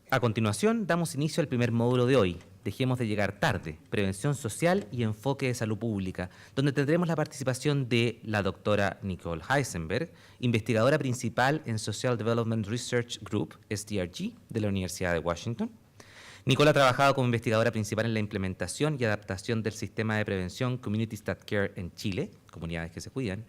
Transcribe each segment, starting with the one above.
A continuación, damos inicio al primer módulo de hoy, Dejemos de llegar tarde, prevención social y enfoque de salud pública, donde tendremos la participación de la doctora Nicole Heisenberg, investigadora principal en Social Development Research Group, SDRG, de la Universidad de Washington. Nicole ha trabajado como investigadora principal en la implementación y adaptación del sistema de prevención Communities That Care en Chile, comunidades que se cuidan.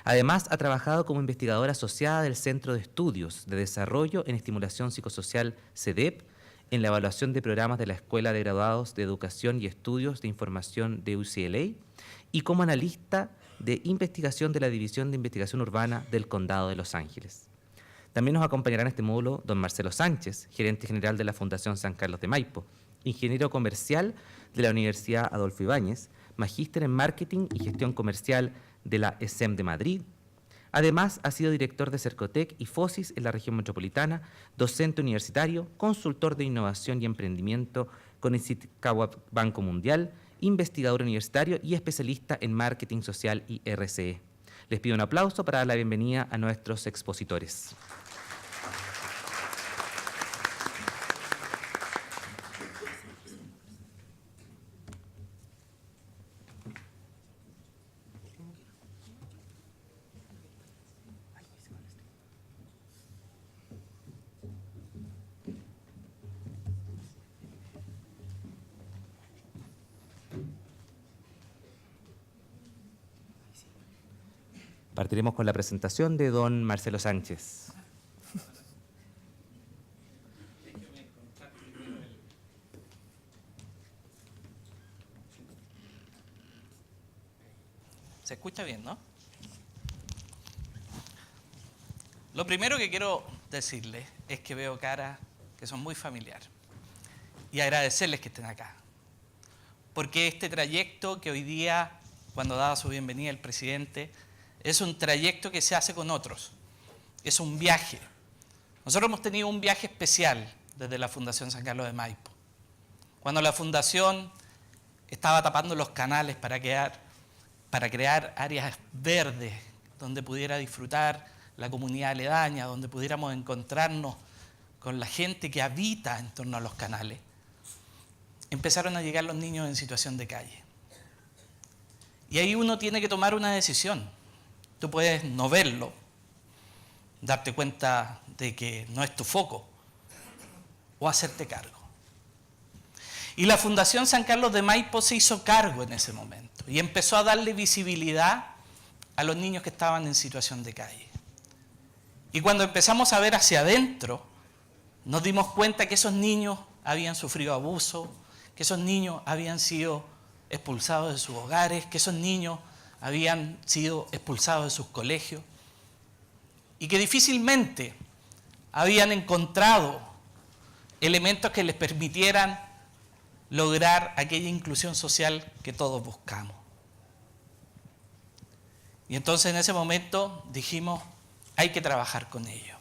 Además, ha trabajado como investigadora asociada del Centro de Estudios de Desarrollo en Estimulación Psicosocial, CEDEP, en la evaluación de programas de la Escuela de Graduados de Educación y Estudios de Información de UCLA y como analista de investigación de la División de Investigación Urbana del Condado de Los Ángeles. También nos acompañará en este módulo don Marcelo Sánchez, gerente general de la Fundación San Carlos de Maipo, ingeniero comercial de la Universidad Adolfo Ibáñez, magíster en Marketing y Gestión Comercial de la ESEM de Madrid. Además, ha sido director de Cercotec y FOSIS en la región metropolitana, docente universitario, consultor de innovación y emprendimiento con el Citicahuac Banco Mundial, investigador universitario y especialista en marketing social y RCE. Les pido un aplauso para dar la bienvenida a nuestros expositores. Partiremos con la presentación de don Marcelo Sánchez. Se escucha bien, ¿no? Lo primero que quiero decirles es que veo caras que son muy familiares y agradecerles que estén acá. Porque este trayecto que hoy día, cuando daba su bienvenida el presidente, es un trayecto que se hace con otros. Es un viaje. Nosotros hemos tenido un viaje especial desde la Fundación San Carlos de Maipo. Cuando la Fundación estaba tapando los canales para crear áreas verdes donde pudiera disfrutar la comunidad aledaña, donde pudiéramos encontrarnos con la gente que habita en torno a los canales, empezaron a llegar los niños en situación de calle. Y ahí uno tiene que tomar una decisión. Tú puedes no verlo, darte cuenta de que no es tu foco, o hacerte cargo. Y la Fundación San Carlos de Maipo se hizo cargo en ese momento y empezó a darle visibilidad a los niños que estaban en situación de calle. Y cuando empezamos a ver hacia adentro, nos dimos cuenta que esos niños habían sufrido abuso, que esos niños habían sido expulsados de sus hogares, que esos niños habían sido expulsados de sus colegios y que difícilmente habían encontrado elementos que les permitieran lograr aquella inclusión social que todos buscamos. Y entonces en ese momento dijimos, hay que trabajar con ellos.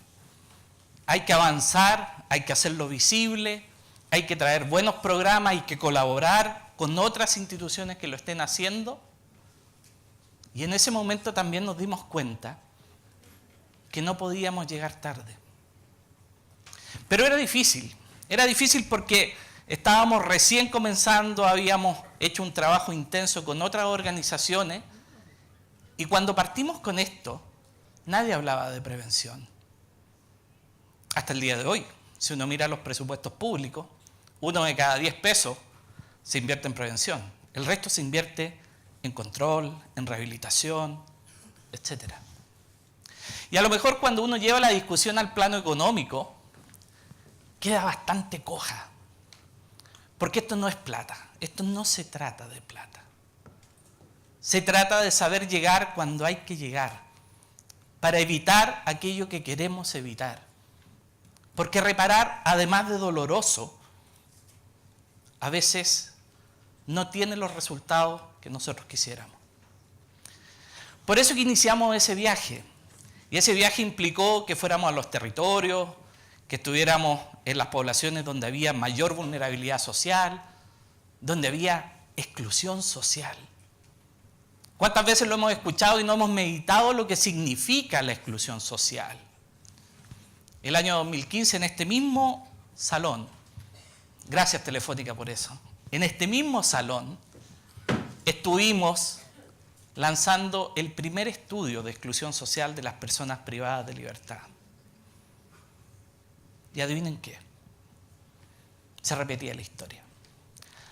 Hay que avanzar, hay que hacerlo visible, hay que traer buenos programas, hay que colaborar con otras instituciones que lo estén haciendo. Y en ese momento también nos dimos cuenta que no podíamos llegar tarde. Pero era difícil porque estábamos recién comenzando, habíamos hecho un trabajo intenso con otras organizaciones y cuando partimos con esto, nadie hablaba de prevención. Hasta el día de hoy, si uno mira los presupuestos públicos, 1 de cada 10 pesos se invierte en prevención. El resto se invierte en control, en rehabilitación, etc. Y a lo mejor cuando uno lleva la discusión al plano económico, queda bastante coja. Porque esto no es plata, esto no se trata de plata. Se trata de saber llegar cuando hay que llegar, para evitar aquello que queremos evitar. Porque reparar, además de doloroso, a veces no tiene los resultados que nosotros quisiéramos. Por eso que iniciamos ese viaje. Y ese viaje implicó que fuéramos a los territorios, que estuviéramos en las poblaciones donde había mayor vulnerabilidad social, donde había exclusión social. ¿Cuántas veces lo hemos escuchado y no hemos meditado lo que significa la exclusión social? El año 2015, en este mismo salón, gracias Telefónica por eso, en este mismo salón estuvimos lanzando el primer estudio de exclusión social de las personas privadas de libertad. Y adivinen qué, se repetía la historia.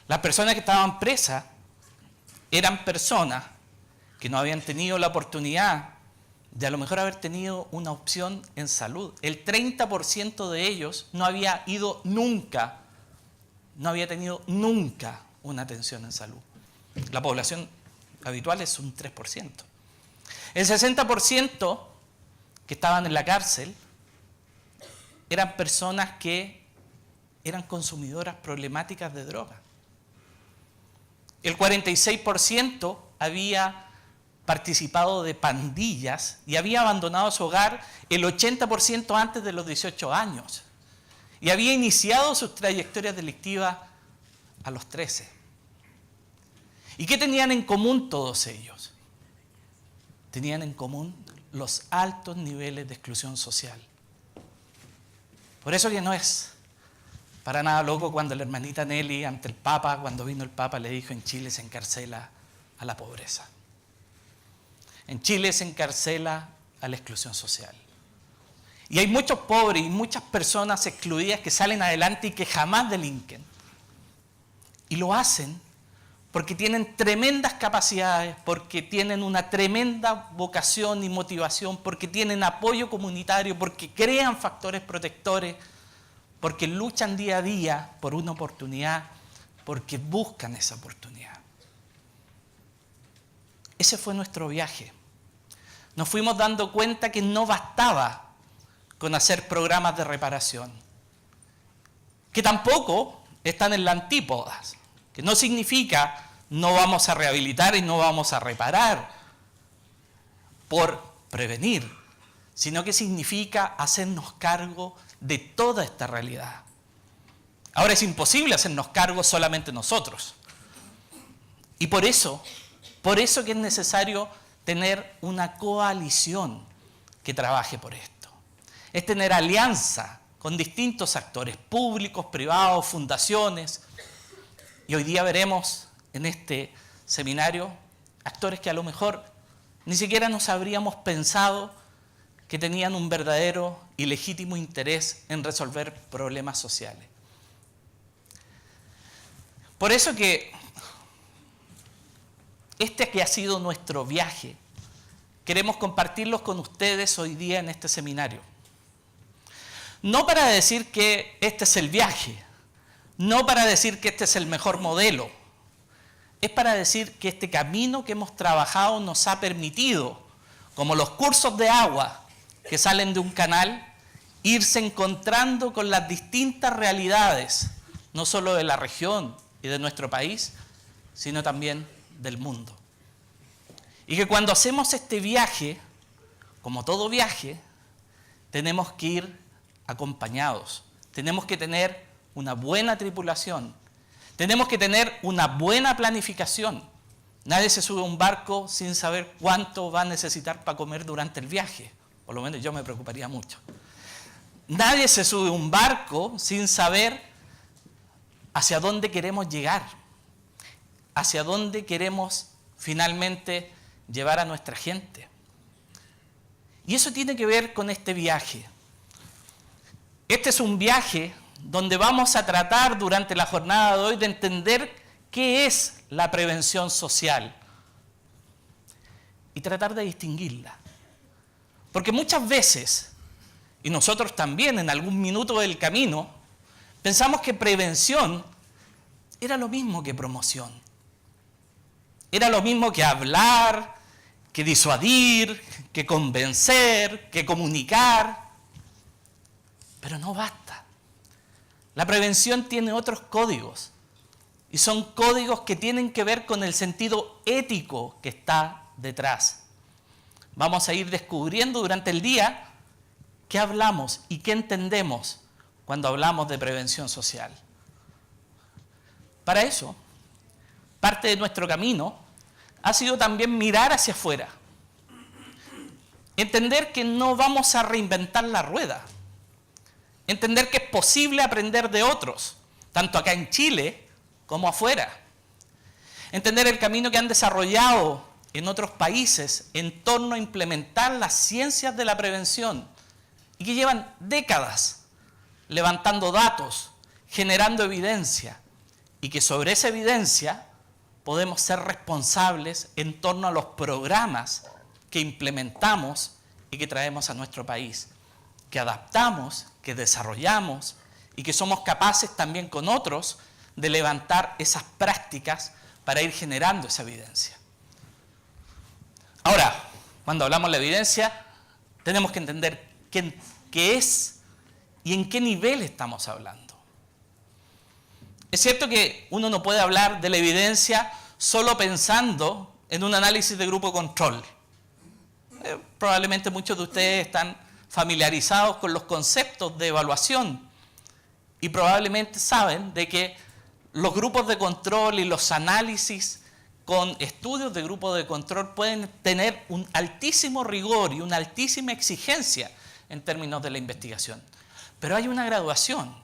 Las personas que estaban presas eran personas que no habían tenido la oportunidad de a lo mejor haber tenido una opción en salud. El 30% de ellos no había ido nunca, no había tenido nunca una atención en salud. La población habitual es un 3%. El 60% que estaban en la cárcel eran personas que eran consumidoras problemáticas de droga. El 46% había participado de pandillas y había abandonado su hogar el 80% antes de los 18 años. Y había iniciado sus trayectorias delictivas a los 13. ¿Y qué tenían en común todos ellos? Tenían en común los altos niveles de exclusión social. Por eso que no es para nada loco cuando la hermanita Nelly ante el Papa, cuando vino el Papa, le dijo: en Chile se encarcela a la pobreza. En Chile se encarcela a la exclusión social. Y hay muchos pobres y muchas personas excluidas que salen adelante y que jamás delinquen. Y lo hacen porque tienen tremendas capacidades, porque tienen una tremenda vocación y motivación, porque tienen apoyo comunitario, porque crean factores protectores, porque luchan día a día por una oportunidad, porque buscan esa oportunidad. Ese fue nuestro viaje. Nos fuimos dando cuenta que no bastaba con hacer programas de reparación, que tampoco están en la antípodas, que no significa no vamos a rehabilitar y no vamos a reparar por prevenir, sino que significa hacernos cargo de toda esta realidad. Ahora es imposible hacernos cargo solamente nosotros. Y por eso que es necesario tener una coalición que trabaje por esto. Es tener alianza con distintos actores públicos, privados, fundaciones. Y hoy día veremos en este seminario actores que a lo mejor ni siquiera nos habríamos pensado que tenían un verdadero y legítimo interés en resolver problemas sociales. Por eso que este que ha sido nuestro viaje, queremos compartirlos con ustedes hoy día en este seminario. No para decir que este es el viaje, no para decir que este es el mejor modelo, es para decir que este camino que hemos trabajado nos ha permitido, como los cursos de agua que salen de un canal, irse encontrando con las distintas realidades, no solo de la región y de nuestro país, sino también del mundo. Y que cuando hacemos este viaje, como todo viaje, tenemos que ir acompañados, tenemos que tener una buena tripulación, tenemos que tener una buena planificación. Nadie se sube a un barco sin saber cuánto va a necesitar para comer durante el viaje, por lo menos yo me preocuparía mucho. Nadie se sube a un barco sin saber hacia dónde queremos llegar, hacia dónde queremos finalmente llevar a nuestra gente. Y eso tiene que ver con este viaje. Este es un viaje donde vamos a tratar durante la jornada de hoy de entender qué es la prevención social y tratar de distinguirla. Porque muchas veces, y nosotros también en algún minuto del camino, pensamos que prevención era lo mismo que promoción. Era lo mismo que hablar, que disuadir, que convencer, que comunicar. Pero no basta. La prevención tiene otros códigos. Y son códigos que tienen que ver con el sentido ético que está detrás. Vamos a ir descubriendo durante el día qué hablamos y qué entendemos cuando hablamos de prevención social. Para eso, parte de nuestro camino ha sido también mirar hacia afuera. Entender que no vamos a reinventar la rueda. Entender que es posible aprender de otros, tanto acá en Chile como afuera. Entender el camino que han desarrollado en otros países en torno a implementar las ciencias de la prevención y que llevan décadas levantando datos, generando evidencia y que sobre esa evidencia podemos ser responsables en torno a los programas que implementamos y que traemos a nuestro país, que adaptamos, que desarrollamos y que somos capaces también con otros de levantar esas prácticas para ir generando esa evidencia. Ahora, cuando hablamos de la evidencia, tenemos que entender qué es y en qué nivel estamos hablando. Es cierto que uno no puede hablar de la evidencia solo pensando en un análisis de grupo de control. Probablemente muchos de ustedes están familiarizados con los conceptos de evaluación y probablemente saben de que los grupos de control y los análisis con estudios de grupos de control pueden tener un altísimo rigor y una altísima exigencia en términos de la investigación. Pero hay una graduación,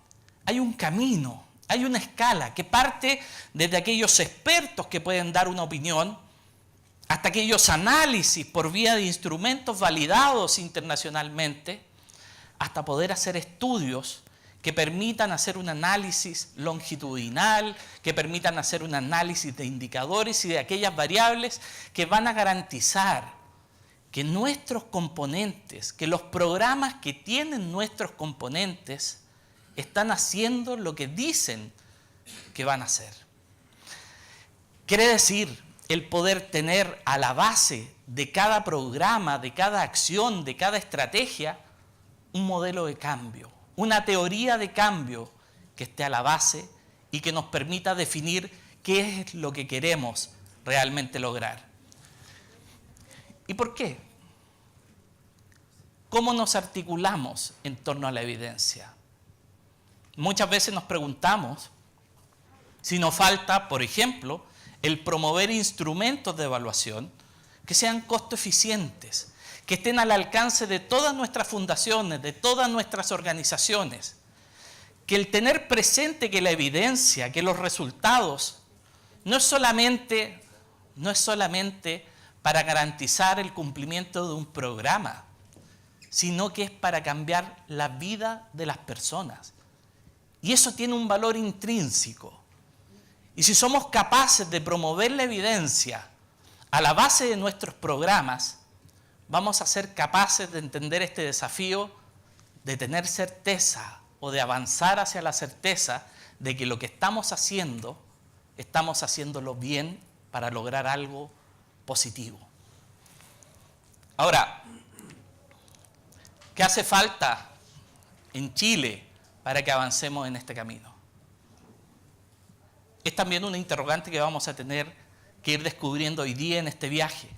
hay un camino, hay una escala que parte desde aquellos expertos que pueden dar una opinión hasta aquellos análisis por vía de instrumentos validados internacionalmente, hasta poder hacer estudios que permitan hacer un análisis longitudinal, que permitan hacer un análisis de indicadores y de aquellas variables que van a garantizar que nuestros componentes, que los programas que tienen nuestros componentes están haciendo lo que dicen que van a hacer. Quiere decir el poder tener a la base de cada programa, de cada acción, de cada estrategia, un modelo de cambio, una teoría de cambio que esté a la base y que nos permita definir qué es lo que queremos realmente lograr. ¿Y por qué? ¿Cómo nos articulamos en torno a la evidencia? Muchas veces nos preguntamos si nos falta, por ejemplo, el promover instrumentos de evaluación que sean costo eficientes, que estén al alcance de todas nuestras fundaciones, de todas nuestras organizaciones, que el tener presente que la evidencia, que los resultados, no es solamente para garantizar el cumplimiento de un programa, sino que es para cambiar la vida de las personas. Y eso tiene un valor intrínseco. Y si somos capaces de promover la evidencia a la base de nuestros programas, vamos a ser capaces de entender este desafío de tener certeza o de avanzar hacia la certeza de que lo que estamos haciéndolo bien para lograr algo positivo. Ahora, ¿qué hace falta en Chile para que avancemos en este camino? Es también una interrogante que vamos a tener que ir descubriendo hoy día en este viaje.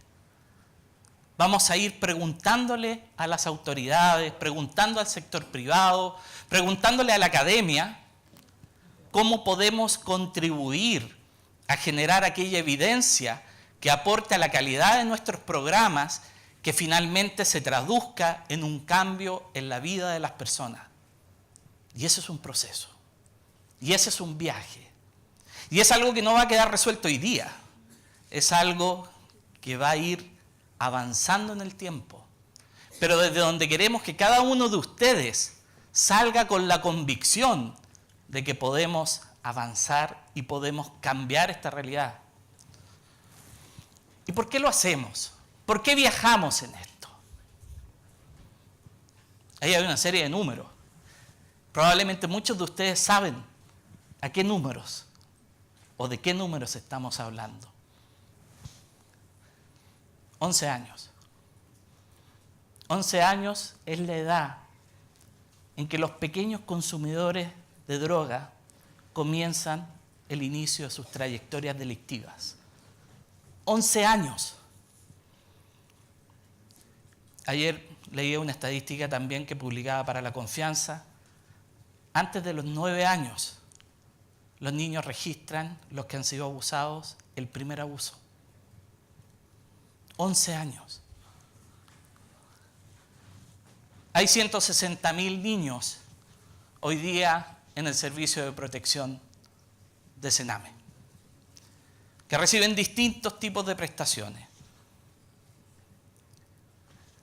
Vamos a ir preguntándole a las autoridades, preguntando al sector privado, preguntándole a la academia cómo podemos contribuir a generar aquella evidencia que aporte a la calidad de nuestros programas, que finalmente se traduzca en un cambio en la vida de las personas. Y ese es un proceso, y ese es un viaje, y es algo que no va a quedar resuelto hoy día, es algo que va a ir avanzando en el tiempo, pero desde donde queremos que cada uno de ustedes salga con la convicción de que podemos avanzar y podemos cambiar esta realidad. ¿Y por qué lo hacemos? ¿Por qué viajamos en esto? Ahí hay una serie de números. Probablemente muchos de ustedes saben a qué números o de qué números estamos hablando. 11 años. 11 años es la edad en que los pequeños consumidores de droga comienzan el inicio de sus trayectorias delictivas. 11 años. Ayer leí una estadística también que publicaba para La Confianza. Antes de los 9 años, los niños registran, los que han sido abusados, el primer abuso. 11 años. Hay 160.000 niños hoy día en el servicio de protección de Sename, que reciben distintos tipos de prestaciones.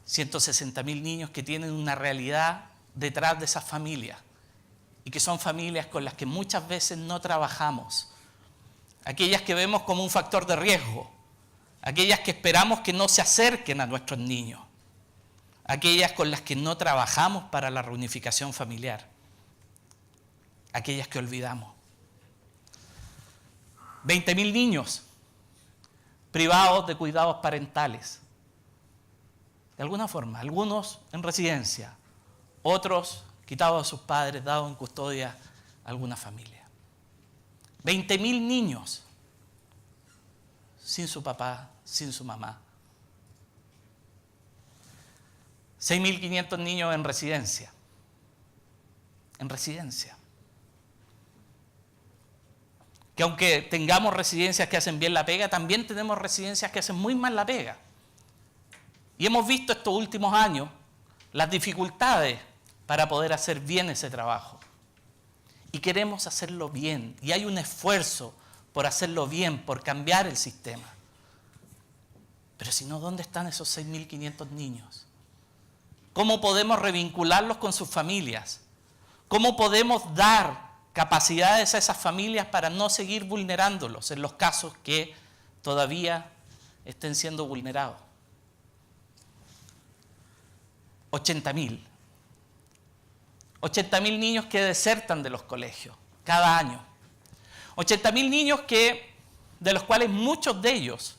160.000 niños que tienen una realidad detrás de esas familias y que son familias con las que muchas veces no trabajamos. Aquellas que vemos como un factor de riesgo, aquellas que esperamos que no se acerquen a nuestros niños, aquellas con las que no trabajamos para la reunificación familiar, aquellas que olvidamos. 20.000 niños privados de cuidados parentales. De alguna forma, algunos en residencia, otros quitados a sus padres, dados en custodia a alguna familia. 20.000 niños sin su papá, sin su mamá. 6.500 niños en residencia. En residencia. Que aunque tengamos residencias que hacen bien la pega, también tenemos residencias que hacen muy mal la pega. Y hemos visto estos últimos años las dificultades para poder hacer bien ese trabajo. Y queremos hacerlo bien. Y hay un esfuerzo por hacerlo bien, por cambiar el sistema. Pero si no, ¿dónde están esos 6.500 niños? ¿Cómo podemos revincularlos con sus familias? ¿Cómo podemos dar capacidades a esas familias para no seguir vulnerándolos en los casos que todavía estén siendo vulnerados? 80.000. 80.000 niños que desertan de los colegios cada año. 80.000 niños de los cuales muchos de ellos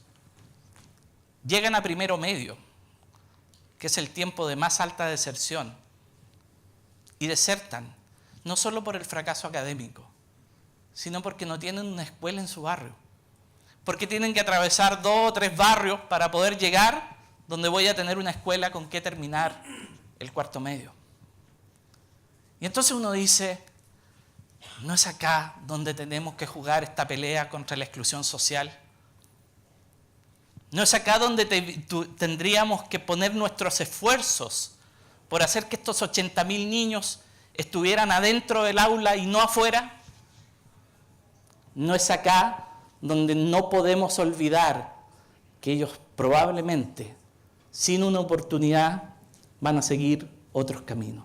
llegan a primero medio, que es el tiempo de más alta deserción, y desertan no solo por el fracaso académico, sino porque no tienen una escuela en su barrio, porque tienen que atravesar 2 o 3 barrios para poder llegar donde voy a tener una escuela con que terminar el cuarto medio. Y entonces uno dice, ¿no es acá donde tenemos que jugar esta pelea contra la exclusión social? ¿No es acá donde tendríamos que poner nuestros esfuerzos por hacer que estos 80.000 niños estuvieran adentro del aula y no afuera? ¿No es acá donde no podemos olvidar que ellos probablemente, sin una oportunidad, van a seguir otros caminos?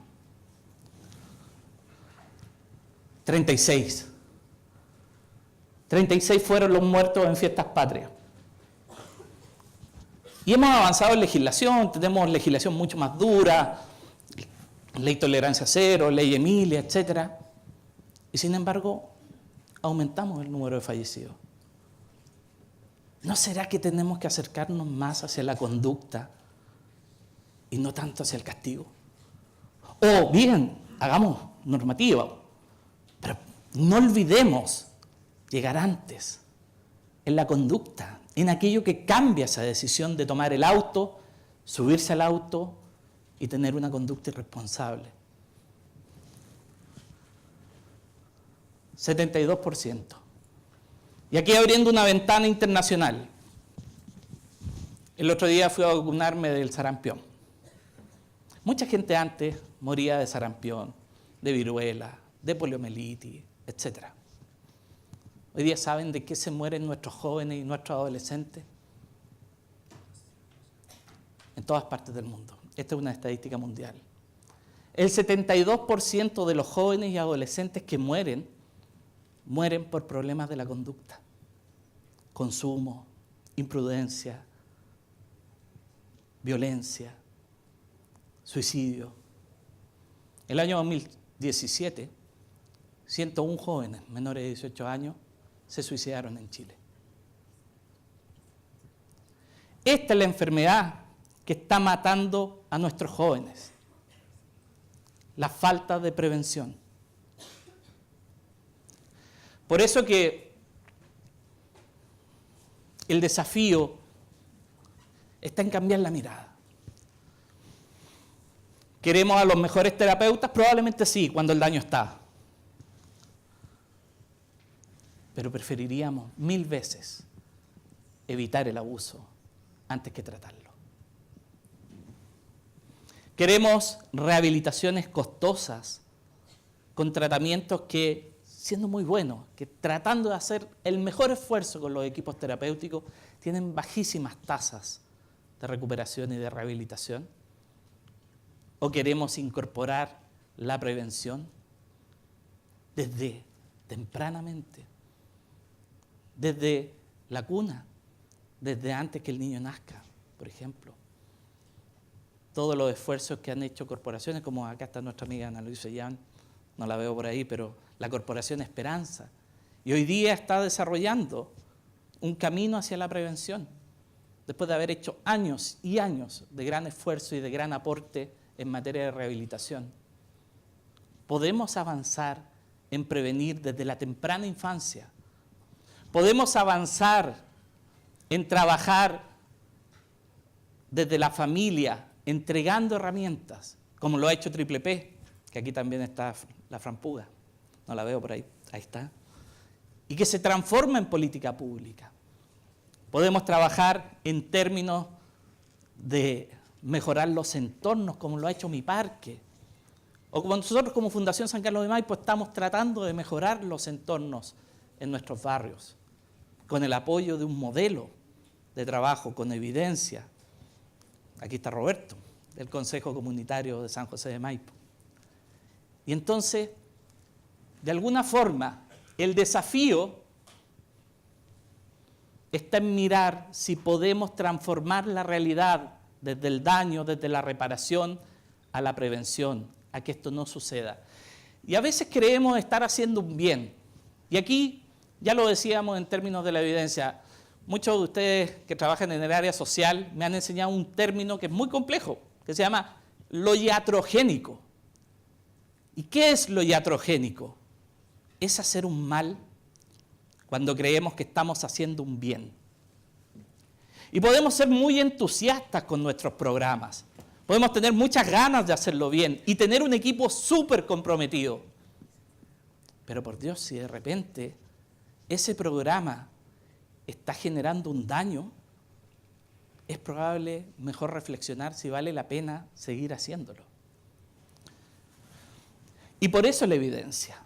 36 fueron los muertos en fiestas patrias. Y hemos avanzado en legislación, tenemos legislación mucho más dura, ley tolerancia cero, ley Emilia, etc. Y sin embargo, aumentamos el número de fallecidos. ¿No será que tenemos que acercarnos más hacia la conducta y no tanto hacia el castigo? O bien, hagamos normativa, pero no olvidemos llegar antes en la conducta, en aquello que cambia esa decisión de tomar el auto, subirse al auto y tener una conducta irresponsable. 72%. Y aquí abriendo una ventana internacional. El otro día fui a vacunarme del sarampión. Mucha gente antes moría de sarampión, de viruela, de poliomielitis, etc. Hoy día, ¿saben de qué se mueren nuestros jóvenes y nuestros adolescentes? En todas partes del mundo. Esta es una estadística mundial. El 72% de los jóvenes y adolescentes que mueren por problemas de la conducta. Consumo, imprudencia, violencia, suicidio. El año 2017, 101 jóvenes menores de 18 años se suicidaron en Chile. Esta es la enfermedad que está matando a nuestros jóvenes. La falta de prevención. Por eso que el desafío está en cambiar la mirada. ¿Queremos a los mejores terapeutas? Probablemente sí, cuando el daño está. Pero preferiríamos 1000 veces evitar el abuso antes que tratarlo. Queremos rehabilitaciones costosas con tratamientos que, siendo muy buenos, que tratando de hacer el mejor esfuerzo con los equipos terapéuticos, tienen bajísimas tasas de recuperación y de rehabilitación? ¿O queremos incorporar la prevención desde tempranamente, desde la cuna, desde antes que el niño nazca, por ejemplo? Todos los esfuerzos que han hecho corporaciones, como acá está nuestra amiga Ana Luisa Yan, no la veo por ahí, pero la Corporación Esperanza, y hoy día está desarrollando un camino hacia la prevención, después de haber hecho años y años de gran esfuerzo y de gran aporte en materia de rehabilitación. Podemos avanzar en prevenir desde la temprana infancia. Podemos avanzar en trabajar desde la familia, entregando herramientas, como lo ha hecho Triple P, que aquí también está la Fran Puga, no la veo por ahí, ahí está, y que se transforma en política pública. Podemos trabajar en términos de mejorar los entornos, como lo ha hecho Mi Parque, o como nosotros como Fundación San Carlos de Maipo estamos tratando de mejorar los entornos en nuestros barrios, con el apoyo de un modelo de trabajo, con evidencia. Aquí está Roberto, del Consejo Comunitario de San José de Maipo. Y entonces, de alguna forma, el desafío está en mirar si podemos transformar la realidad desde el daño, desde la reparación, a la prevención, a que esto no suceda. Y a veces creemos estar haciendo un bien. Y aquí, ya lo decíamos en términos de la evidencia, muchos de ustedes que trabajan en el área social me han enseñado un término que es muy complejo, que se llama lo iatrogénico. ¿Y qué es lo iatrogénico? Es hacer un mal cuando creemos que estamos haciendo un bien. Y podemos ser muy entusiastas con nuestros programas. Podemos tener muchas ganas de hacerlo bien y tener un equipo súper comprometido. Pero por Dios, si de repente ese programa está generando un daño, es probable mejor reflexionar si vale la pena seguir haciéndolo. Y por eso la evidencia.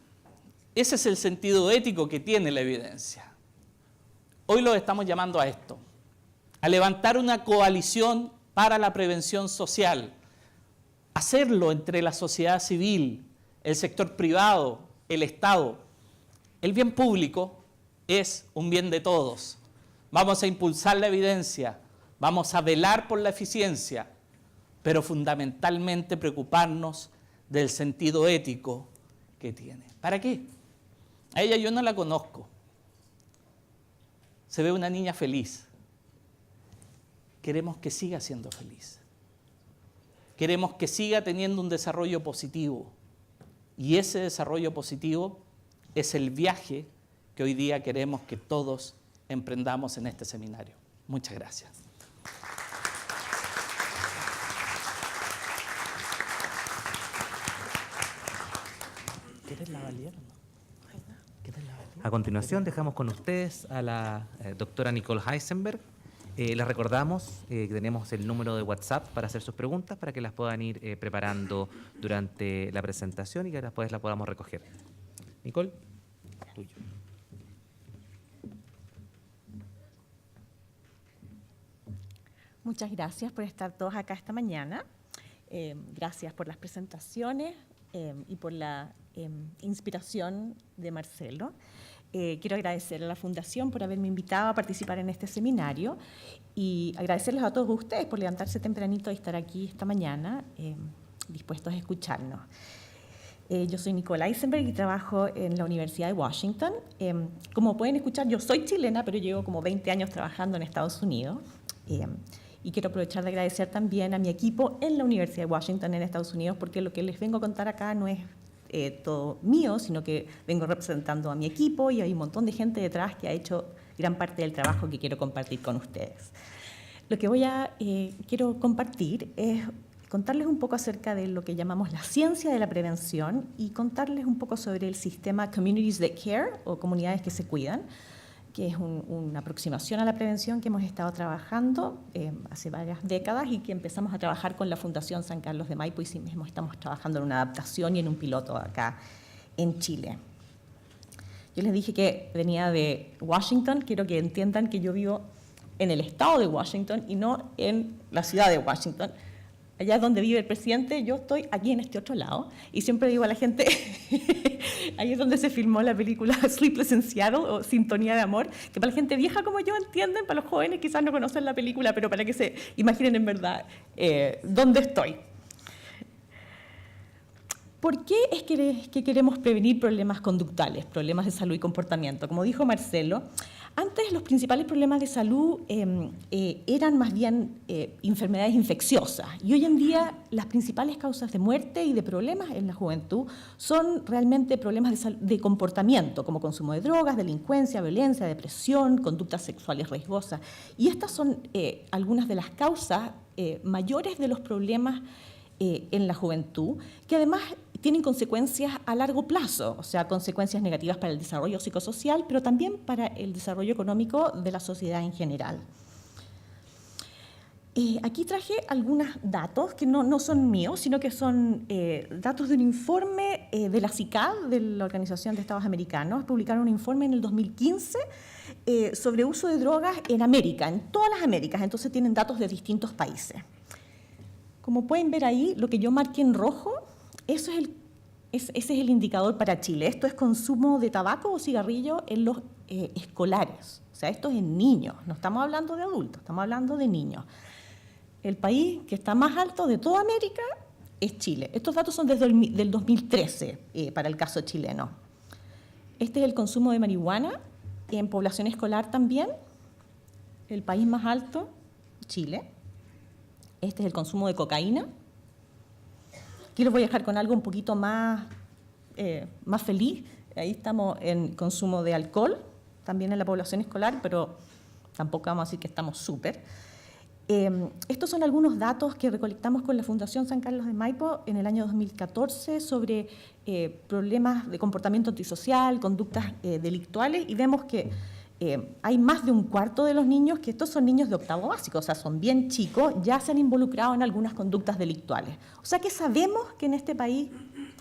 Ese es el sentido ético que tiene la evidencia. Hoy lo estamos llamando a esto, a levantar una coalición para la prevención social, hacerlo entre la sociedad civil, el sector privado, el Estado. El bien público es un bien de todos. Vamos a impulsar la evidencia, vamos a velar por la eficiencia, pero fundamentalmente preocuparnos del sentido ético que tiene. ¿Para qué? A ella yo no la conozco. Se ve una niña feliz. Queremos que siga siendo feliz. Queremos que siga teniendo un desarrollo positivo. Y ese desarrollo positivo es el viaje que hoy día queremos que todos emprendamos en este seminario. Muchas gracias. ¿Quieres la Valier? A continuación dejamos con ustedes a la doctora Nicole Heisenberg. Les recordamos que tenemos el número de WhatsApp para hacer sus preguntas, para que las puedan ir preparando durante la presentación y que después la podamos recoger. Nicole, tuyo. Muchas gracias por estar todos acá esta mañana. Gracias por las presentaciones y por la inspiración de Marcelo. Quiero agradecer a la Fundación por haberme invitado a participar en este seminario y agradecerles a todos ustedes por levantarse tempranito y estar aquí esta mañana dispuestos a escucharnos. Yo soy Nicole Heisenberg y trabajo en la Universidad de Washington. Como pueden escuchar, yo soy chilena, pero llevo como 20 años trabajando en Estados Unidos. Y quiero aprovechar de agradecer también a mi equipo en la Universidad de Washington en Estados Unidos, porque lo que les vengo a contar acá no es todo mío, sino que vengo representando a mi equipo y hay un montón de gente detrás que ha hecho gran parte del trabajo que quiero compartir con ustedes. Lo que quiero compartir es contarles un poco acerca de lo que llamamos la ciencia de la prevención y contarles un poco sobre el sistema Communities That Care, o comunidades que se cuidan, que es una aproximación a la prevención que hemos estado trabajando hace varias décadas y que empezamos a trabajar con la Fundación San Carlos de Maipo y sí mismo estamos trabajando en una adaptación y en un piloto acá en Chile. Yo les dije que venía de Washington, quiero que entiendan que yo vivo en el estado de Washington y no en la ciudad de Washington. Allá es donde vive el presidente, yo estoy aquí en este otro lado. Y siempre digo a la gente, ahí es donde se filmó la película Sleepless in Seattle o Sintonía de Amor, que para la gente vieja como yo entienden, para los jóvenes quizás no conocen la película, pero para que se imaginen en verdad dónde estoy. ¿Por qué es que queremos prevenir problemas conductales, problemas de salud y comportamiento? Como dijo Marcelo, antes los principales problemas de salud eran más bien enfermedades infecciosas y hoy en día las principales causas de muerte y de problemas en la juventud son realmente problemas de comportamiento, como consumo de drogas, delincuencia, violencia, depresión, conductas sexuales riesgosas. Y estas son algunas de las causas mayores de los problemas en la juventud, que además tienen consecuencias a largo plazo, o sea, consecuencias negativas para el desarrollo psicosocial, pero también para el desarrollo económico de la sociedad en general. Aquí traje algunos datos que no son míos, sino que son datos de un informe de la CICAD, de la Organización de Estados Americanos. Publicaron un informe en el 2015 sobre uso de drogas en América, en todas las Américas, entonces tienen datos de distintos países. Como pueden ver ahí, lo que yo marqué en rojo, ese es el indicador para Chile. Esto es consumo de tabaco o cigarrillo en los escolares. O sea, esto es en niños. No estamos hablando de adultos, estamos hablando de niños. El país que está más alto de toda América es Chile. Estos datos son desde el 2013 para el caso chileno. Este es el consumo de marihuana en población escolar también. El país más alto, Chile. Este es el consumo de cocaína. Aquí los voy a dejar con algo un poquito más feliz. Ahí estamos en consumo de alcohol, también en la población escolar, pero tampoco vamos a decir que estamos súper. Estos son algunos datos que recolectamos con la Fundación San Carlos de Maipo en el año 2014 sobre problemas de comportamiento antisocial, conductas delictuales, y vemos que hay más de un cuarto de los niños, que estos son niños de octavo básico, o sea, son bien chicos, ya se han involucrado en algunas conductas delictuales. O sea que sabemos que en este país,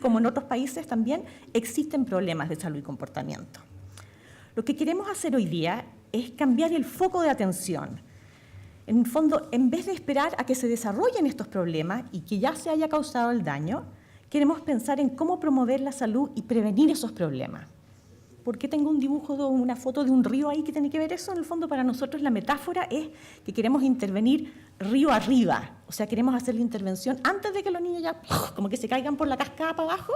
como en otros países también, existen problemas de salud y comportamiento. Lo que queremos hacer hoy día es cambiar el foco de atención. En el fondo, en vez de esperar a que se desarrollen estos problemas y que ya se haya causado el daño, queremos pensar en cómo promover la salud y prevenir esos problemas. ¿Por qué tengo un dibujo, una foto de un río ahí que tiene que ver eso? En el fondo, para nosotros la metáfora es que queremos intervenir río arriba. O sea, queremos hacer la intervención antes de que los niños ya como que se caigan por la cascada para abajo.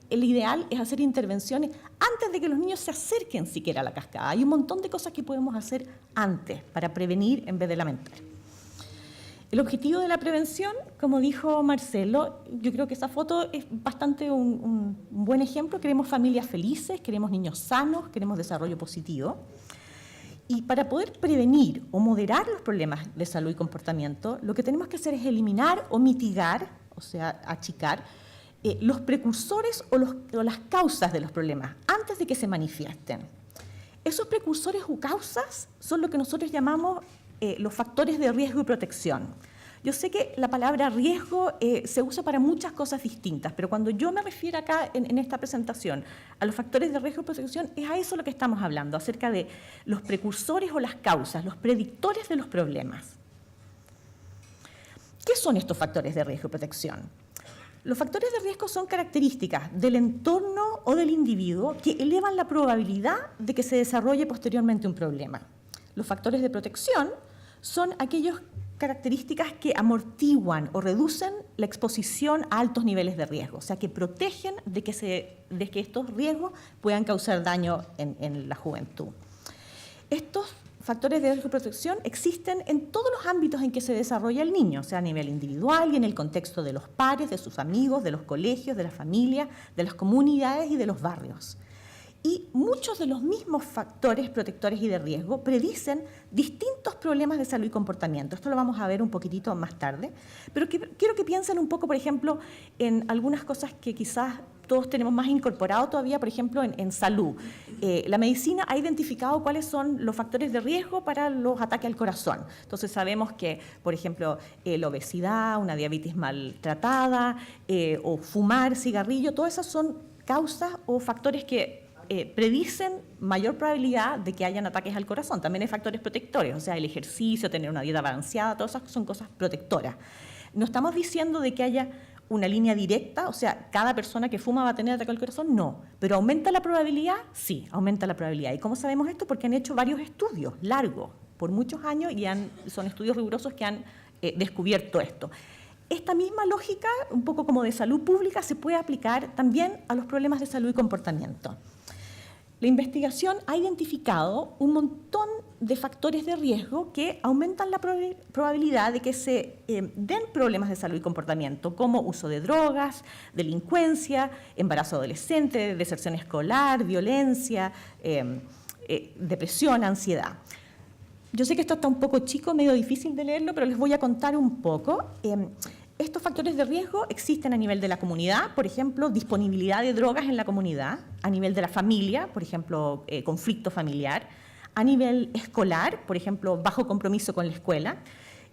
El ideal es hacer intervenciones antes de que los niños se acerquen siquiera a la cascada. Hay un montón de cosas que podemos hacer antes para prevenir en vez de lamentar. El objetivo de la prevención, como dijo Marcelo, yo creo que esa foto es bastante un buen ejemplo. Queremos familias felices, queremos niños sanos, queremos desarrollo positivo. Y para poder prevenir o moderar los problemas de salud y comportamiento, lo que tenemos que hacer es eliminar o mitigar, o sea, achicar, los precursores o las causas de los problemas antes de que se manifiesten. Esos precursores o causas son lo que nosotros llamamos los factores de riesgo y protección. Yo sé que la palabra riesgo se usa para muchas cosas distintas, pero cuando yo me refiero acá en esta presentación a los factores de riesgo y protección, es a eso lo que estamos hablando, acerca de los precursores o las causas, los predictores de los problemas. ¿Qué son estos factores de riesgo y protección? Los factores de riesgo son características del entorno o del individuo que elevan la probabilidad de que se desarrolle posteriormente un problema. Los factores de protección son aquellas características que amortiguan o reducen la exposición a altos niveles de riesgo, o sea, que protegen de que estos riesgos puedan causar daño en la juventud. Estos factores de riesgo y protección existen en todos los ámbitos en que se desarrolla el niño, o sea, a nivel individual y en el contexto de los pares, de sus amigos, de los colegios, de las familias, de las comunidades y de los barrios. Y muchos de los mismos factores protectores y de riesgo predicen distintos problemas de salud y comportamiento. Esto lo vamos a ver un poquitito más tarde, pero quiero que piensen un poco, por ejemplo, en algunas cosas que quizás todos tenemos más incorporado todavía, por ejemplo, en salud. La medicina ha identificado cuáles son los factores de riesgo para los ataques al corazón. Entonces sabemos que, por ejemplo, la obesidad, una diabetes maltratada o fumar cigarrillo, todas esas son causas o factores que predicen mayor probabilidad de que hayan ataques al corazón. También hay factores protectores, o sea, el ejercicio, tener una dieta balanceada, todas esas son cosas protectoras. No estamos diciendo de que haya una línea directa, o sea, cada persona que fuma va a tener ataque al corazón, no. Pero ¿aumenta la probabilidad? Sí, aumenta la probabilidad. ¿Y cómo sabemos esto? Porque han hecho varios estudios largos, por muchos años, y son estudios rigurosos que han descubierto esto. Esta misma lógica, un poco como de salud pública, se puede aplicar también a los problemas de salud y comportamiento. La investigación ha identificado un montón de factores de riesgo que aumentan la probabilidad de que se den problemas de salud y comportamiento, como uso de drogas, delincuencia, embarazo adolescente, deserción escolar, violencia, depresión, ansiedad. Yo sé que esto está un poco chico, medio difícil de leerlo, pero les voy a contar un poco. Estos factores de riesgo existen a nivel de la comunidad, por ejemplo, disponibilidad de drogas en la comunidad, a nivel de la familia, por ejemplo, conflicto familiar, a nivel escolar, por ejemplo, bajo compromiso con la escuela,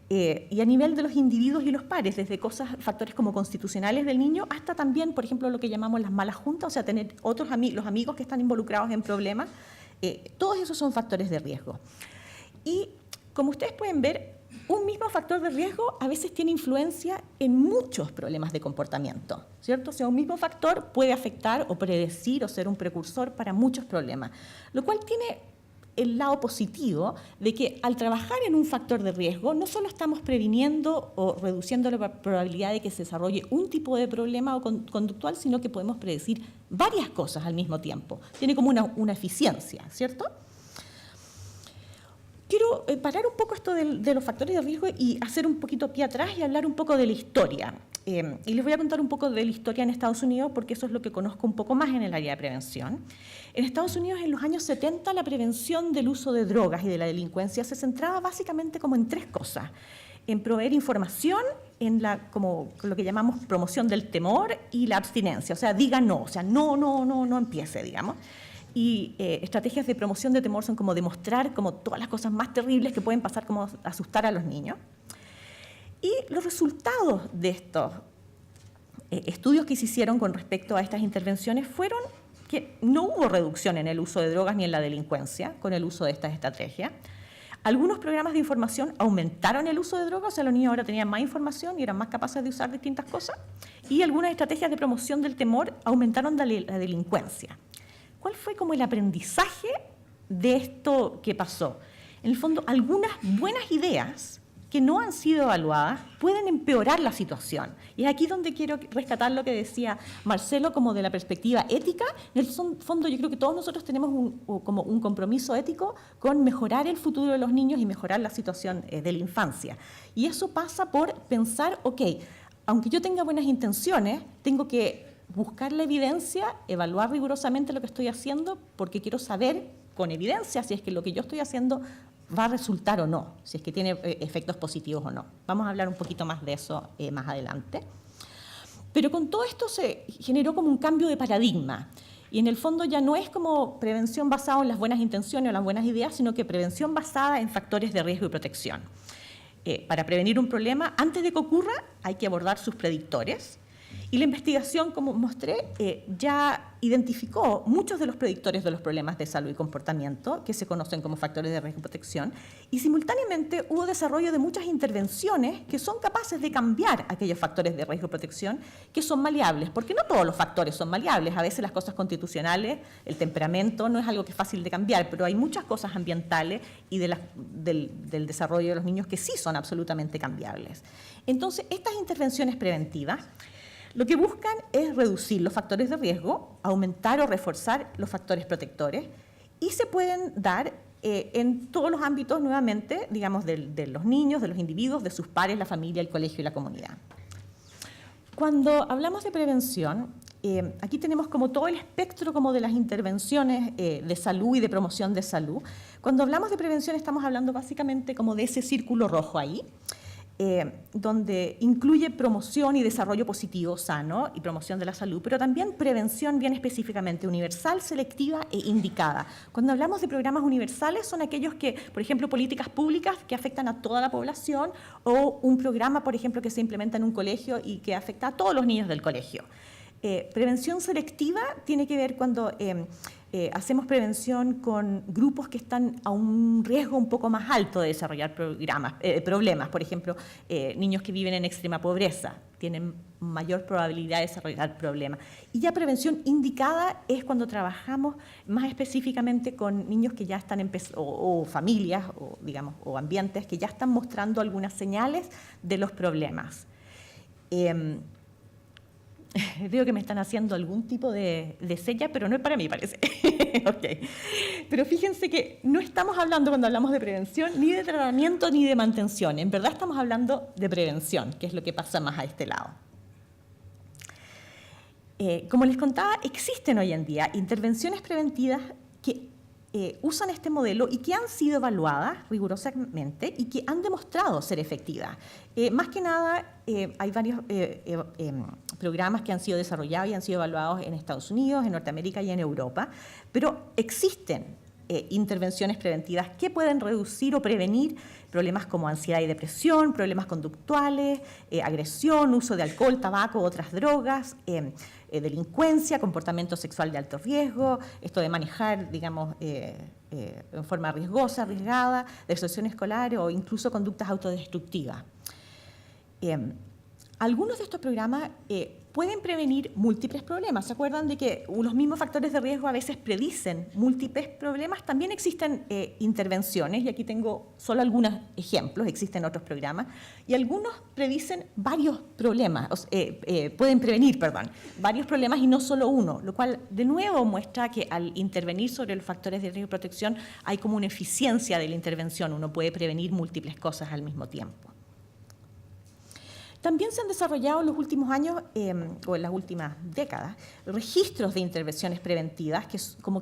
y a nivel de los individuos y los pares, desde factores como constitucionales del niño hasta también, por ejemplo, lo que llamamos las malas juntas, o sea, tener los amigos que están involucrados en problemas, todos esos son factores de riesgo. Y como ustedes pueden ver, un mismo factor de riesgo a veces tiene influencia en muchos problemas de comportamiento, ¿cierto? O sea, un mismo factor puede afectar o predecir o ser un precursor para muchos problemas, lo cual tiene el lado positivo de que al trabajar en un factor de riesgo no solo estamos previniendo o reduciendo la probabilidad de que se desarrolle un tipo de problema o conductual, sino que podemos predecir varias cosas al mismo tiempo. Tiene como una eficiencia, ¿cierto? Quiero parar un poco esto de los factores de riesgo y hacer un poquito pie atrás y hablar un poco de la historia. Y les voy a contar un poco de la historia en Estados Unidos porque eso es lo que conozco un poco más en el área de prevención. En Estados Unidos, en los años 70, la prevención del uso de drogas y de la delincuencia se centraba básicamente como en tres cosas. En proveer información, como lo que llamamos promoción del temor y la abstinencia. O sea, diga no, o sea, no empiece, digamos. Y estrategias de promoción de temor son como demostrar como todas las cosas más terribles que pueden pasar, como asustar a los niños. Y los resultados de estos estudios que se hicieron con respecto a estas intervenciones fueron que no hubo reducción en el uso de drogas ni en la delincuencia con el uso de estas estrategias. Algunos programas de información aumentaron el uso de drogas, o sea, los niños ahora tenían más información y eran más capaces de usar distintas cosas. Y algunas estrategias de promoción del temor aumentaron la delincuencia. ¿Cuál fue como el aprendizaje de esto que pasó? En el fondo, algunas buenas ideas que no han sido evaluadas pueden empeorar la situación. Y es aquí donde quiero rescatar lo que decía Marcelo como de la perspectiva ética. En el fondo, yo creo que todos nosotros tenemos como un compromiso ético con mejorar el futuro de los niños y mejorar la situación de la infancia. Y eso pasa por pensar, ok, aunque yo tenga buenas intenciones, tengo que buscar la evidencia, evaluar rigurosamente lo que estoy haciendo, porque quiero saber con evidencia si es que lo que yo estoy haciendo va a resultar o no, si es que tiene efectos positivos o no. Vamos a hablar un poquito más de eso más adelante. Pero con todo esto se generó como un cambio de paradigma. Y en el fondo ya no es como prevención basada en las buenas intenciones o las buenas ideas, sino que prevención basada en factores de riesgo y protección. Para prevenir un problema, antes de que ocurra, hay que abordar sus predictores. Y la investigación, como mostré, ya identificó muchos de los predictores de los problemas de salud y comportamiento, que se conocen como factores de riesgo y protección, y simultáneamente hubo desarrollo de muchas intervenciones que son capaces de cambiar aquellos factores de riesgo y protección que son maleables, porque no todos los factores son maleables. A veces las cosas constitucionales, el temperamento, no es algo que es fácil de cambiar, pero hay muchas cosas ambientales y del desarrollo de los niños que sí son absolutamente cambiables. Entonces, estas intervenciones preventivas lo que buscan es reducir los factores de riesgo, aumentar o reforzar los factores protectores y se pueden dar en todos los ámbitos, nuevamente, digamos, de los niños, de los individuos, de sus pares, la familia, el colegio y la comunidad. Cuando hablamos de prevención, aquí tenemos como todo el espectro como de las intervenciones de salud y de promoción de salud. Cuando hablamos de prevención estamos hablando básicamente como de ese círculo rojo ahí, donde incluye promoción y desarrollo positivo, sano y promoción de la salud, pero también prevención bien específicamente universal, selectiva e indicada. Cuando hablamos de programas universales son aquellos que, por ejemplo, políticas públicas que afectan a toda la población o un programa, por ejemplo, que se implementa en un colegio y que afecta a todos los niños del colegio. Prevención selectiva tiene que ver cuando hacemos prevención con grupos que están a un riesgo un poco más alto de desarrollar problemas. Por ejemplo, niños que viven en extrema pobreza tienen mayor probabilidad de desarrollar problemas. Y ya prevención indicada es cuando trabajamos más específicamente con niños que ya están o familias o ambientes que ya están mostrando algunas señales de los problemas. Veo que me están haciendo algún tipo de seña, pero no es para mí, parece. Okay. Pero fíjense que no estamos hablando, cuando hablamos de prevención, ni de tratamiento ni de mantención. En verdad estamos hablando de prevención, que es lo que pasa más a este lado. Como les contaba, existen hoy en día intervenciones preventivas que usan este modelo y que han sido evaluadas rigurosamente y que han demostrado ser efectivas. Más que nada, hay varios programas que han sido desarrollados y han sido evaluados en Estados Unidos, en Norteamérica y en Europa, pero existen intervenciones preventivas que pueden reducir o prevenir problemas como ansiedad y depresión, problemas conductuales, agresión, uso de alcohol, tabaco, otras drogas, delincuencia, comportamiento sexual de alto riesgo, esto de manejar, digamos, en forma riesgosa, arriesgada, deserción escolar o incluso conductas autodestructivas. Algunos de estos programas pueden prevenir múltiples problemas. ¿Se acuerdan de que los mismos factores de riesgo a veces predicen múltiples problemas? También existen intervenciones, y aquí tengo solo algunos ejemplos, existen otros programas, y algunos predicen varios problemas, pueden prevenir, varios problemas y no solo uno, lo cual de nuevo muestra que al intervenir sobre los factores de riesgo y protección hay como una eficiencia de la intervención, uno puede prevenir múltiples cosas al mismo tiempo. También se han desarrollado en los últimos años, o en las últimas décadas, registros de intervenciones preventivas, que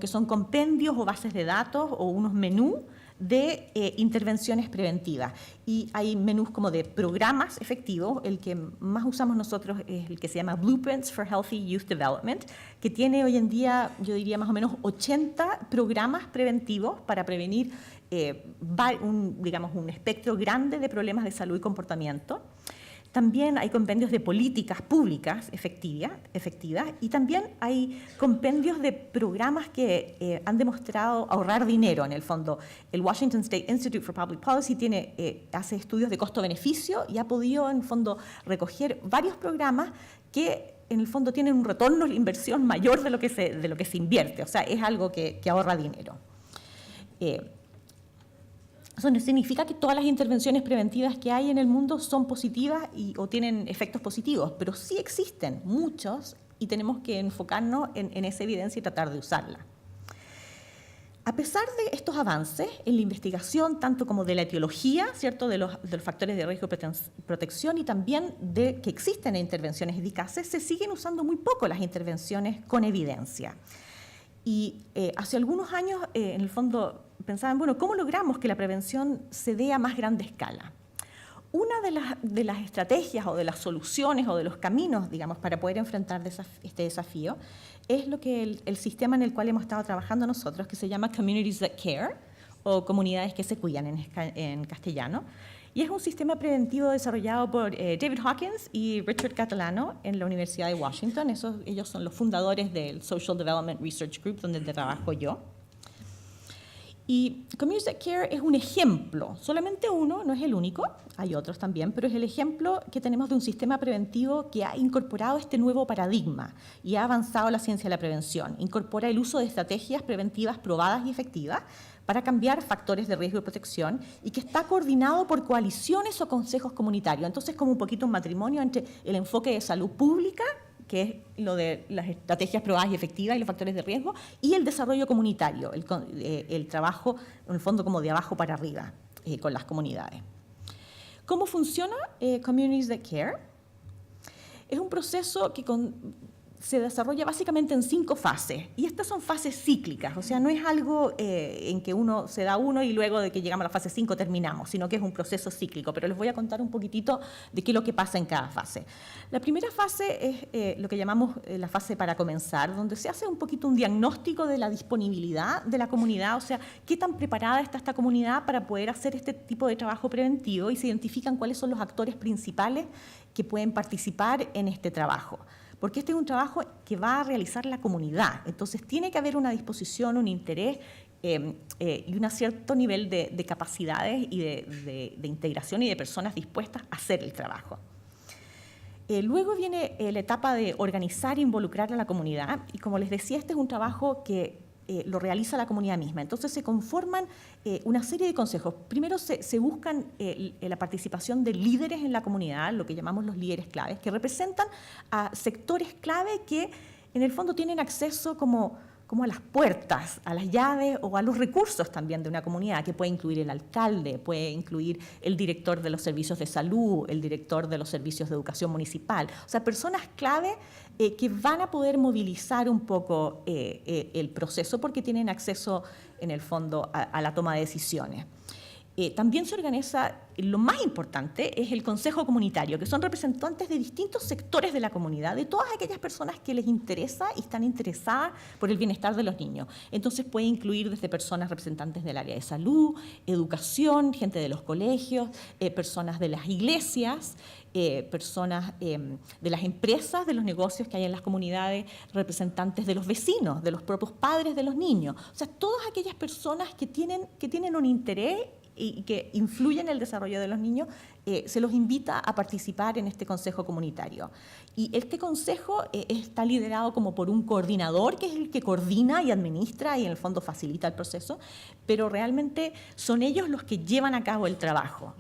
son compendios o bases de datos o unos menús de intervenciones preventivas. Y hay menús como de programas efectivos. El que más usamos nosotros es el que se llama Blueprints for Healthy Youth Development, que tiene hoy en día, yo diría más o menos 80 programas preventivos para prevenir un espectro grande de problemas de salud y comportamiento. También hay compendios de políticas públicas efectivas y también hay compendios de programas que han demostrado ahorrar dinero. En el fondo, el Washington State Institute for Public Policy hace estudios de costo-beneficio y ha podido, en el fondo, recoger varios programas que, en el fondo, tienen un retorno de inversión mayor de lo que se invierte. O sea, es algo que ahorra dinero. Eso no significa que todas las intervenciones preventivas que hay en el mundo son positivas o tienen efectos positivos, pero sí existen muchos y tenemos que enfocarnos en esa evidencia y tratar de usarla. A pesar de estos avances en la investigación, tanto como de la etiología, ¿cierto?, de los factores de riesgo y protección y también de que existen intervenciones eficaces, se siguen usando muy poco las intervenciones con evidencia. Y hace algunos años, en el fondo, pensaban, bueno, ¿cómo logramos que la prevención se dé a más grande escala? Una de las estrategias o de las soluciones o de los caminos, digamos, para poder enfrentar este desafío es lo que el sistema en el cual hemos estado trabajando nosotros, que se llama Communities That Care, o comunidades que se cuidan en castellano. Y es un sistema preventivo desarrollado por David Hawkins y Richard Catalano en la Universidad de Washington. Ellos son los fundadores del Social Development Research Group, donde trabajo yo. Y Communities That Care es un ejemplo, solamente uno, no es el único, hay otros también, pero es el ejemplo que tenemos de un sistema preventivo que ha incorporado este nuevo paradigma y ha avanzado la ciencia de la prevención. Incorpora el uso de estrategias preventivas probadas y efectivas para cambiar factores de riesgo y protección y que está coordinado por coaliciones o consejos comunitarios. Entonces, como un poquito un matrimonio entre el enfoque de salud pública, que es lo de las estrategias probadas y efectivas y los factores de riesgo, y el desarrollo comunitario, el trabajo, en el fondo, como de abajo para arriba, con las comunidades. ¿Cómo funciona Communities That Care? Es un proceso que se desarrolla básicamente en 5 fases, y estas son fases cíclicas, o sea, no es algo en que uno se da uno y luego de que llegamos a la fase 5 terminamos, sino que es un proceso cíclico, pero les voy a contar un poquitito de qué es lo que pasa en cada fase. La primera fase es lo que llamamos la fase para comenzar, donde se hace un poquito un diagnóstico de la disponibilidad de la comunidad, o sea, qué tan preparada está esta comunidad para poder hacer este tipo de trabajo preventivo, y se identifican cuáles son los actores principales que pueden participar en este trabajo. porque este es un trabajo que va a realizar la comunidad. Entonces tiene que haber una disposición, un interés y un cierto nivel de capacidades y de integración y de personas dispuestas a hacer el trabajo. Luego viene la etapa de organizar e involucrar a la comunidad, y como les decía, este es un trabajo que lo realiza la comunidad misma. Entonces se conforman una serie de consejos. Primero se buscan la participación de líderes en la comunidad, lo que llamamos los líderes claves, que representan a sectores clave que en el fondo tienen acceso como a las puertas, a las llaves o a los recursos también de una comunidad, que puede incluir el alcalde, puede incluir el director de los servicios de salud, el director de los servicios de educación municipal. O sea, personas clave que van a poder movilizar un poco el proceso porque tienen acceso, en el fondo, a la toma de decisiones. También se organiza, lo más importante, es el Consejo Comunitario, que son representantes de distintos sectores de la comunidad, de todas aquellas personas que les interesa y están interesadas por el bienestar de los niños. Entonces puede incluir desde personas representantes del área de salud, educación, gente de los colegios, personas de las iglesias, personas de las empresas, de los negocios que hay en las comunidades, representantes de los vecinos, de los propios padres de los niños. O sea, todas aquellas personas que tienen un interés y que influyen en el desarrollo de los niños, se los invita a participar en este consejo comunitario. Y este consejo está liderado como por un coordinador, que es el que coordina y administra y en el fondo facilita el proceso, pero realmente son ellos los que llevan a cabo el trabajo.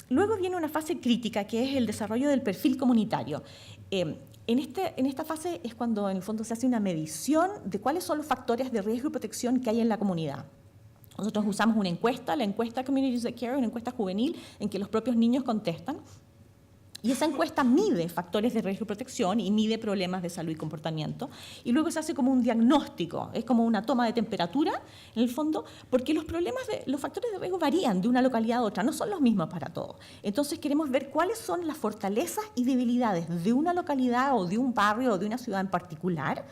Luego viene una fase crítica, que es el desarrollo del perfil comunitario. En esta fase es cuando en el fondo se hace una medición de cuáles son los factores de riesgo y protección que hay en la comunidad. Nosotros usamos una encuesta, la encuesta Communities That Care, una encuesta juvenil en que los propios niños contestan. Y esa encuesta mide factores de riesgo y protección y mide problemas de salud y comportamiento. Y luego se hace como un diagnóstico, es como una toma de temperatura, en el fondo, porque los factores de riesgo varían de una localidad a otra, no son los mismos para todos. Entonces queremos ver cuáles son las fortalezas y debilidades de una localidad o de un barrio o de una ciudad en particular,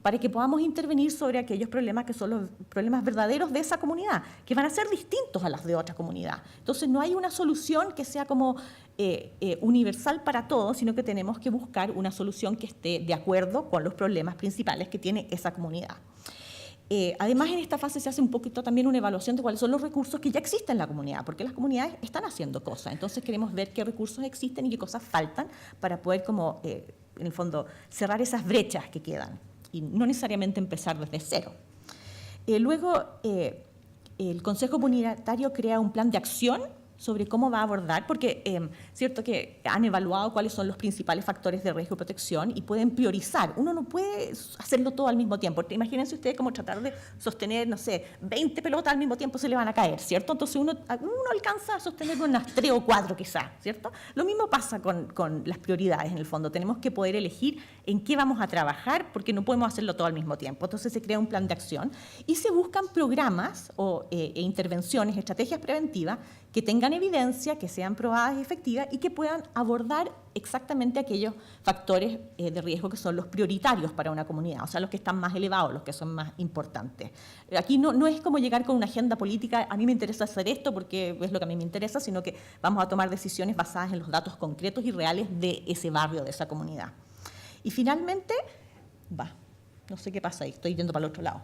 para que podamos intervenir sobre aquellos problemas que son los problemas verdaderos de esa comunidad, que van a ser distintos a las de otra comunidad. Entonces no hay una solución que sea como universal para todos, sino que tenemos que buscar una solución que esté de acuerdo con los problemas principales que tiene esa comunidad. Además, en esta fase se hace un poquito también una evaluación de cuáles son los recursos que ya existen en la comunidad, porque las comunidades están haciendo cosas. Entonces queremos ver qué recursos existen y qué cosas faltan para poder, en el fondo, cerrar esas brechas que quedan y no necesariamente empezar desde cero. Luego, el Consejo Comunitario crea un plan de acción sobre cómo va a abordar, porque cierto que han evaluado cuáles son los principales factores de riesgo y protección y pueden priorizar. Uno no puede hacerlo todo al mismo tiempo. Imagínense ustedes como tratar de sostener, no sé, 20 pelotas al mismo tiempo se le van a caer, ¿cierto? Entonces uno alcanza a sostener unas 3 o 4 quizás, ¿cierto? Lo mismo pasa con las prioridades en el fondo. Tenemos que poder elegir en qué vamos a trabajar porque no podemos hacerlo todo al mismo tiempo. Entonces se crea un plan de acción y se buscan programas e intervenciones, estrategias preventivas que tengan evidencia, que sean probadas y efectivas y que puedan abordar exactamente aquellos factores de riesgo que son los prioritarios para una comunidad, o sea, los que están más elevados, los que son más importantes. Aquí no es como llegar con una agenda política, a mí me interesa hacer esto porque es lo que a mí me interesa, sino que vamos a tomar decisiones basadas en los datos concretos y reales de ese barrio, de esa comunidad. Y finalmente, no sé qué pasa ahí, estoy yendo para el otro lado.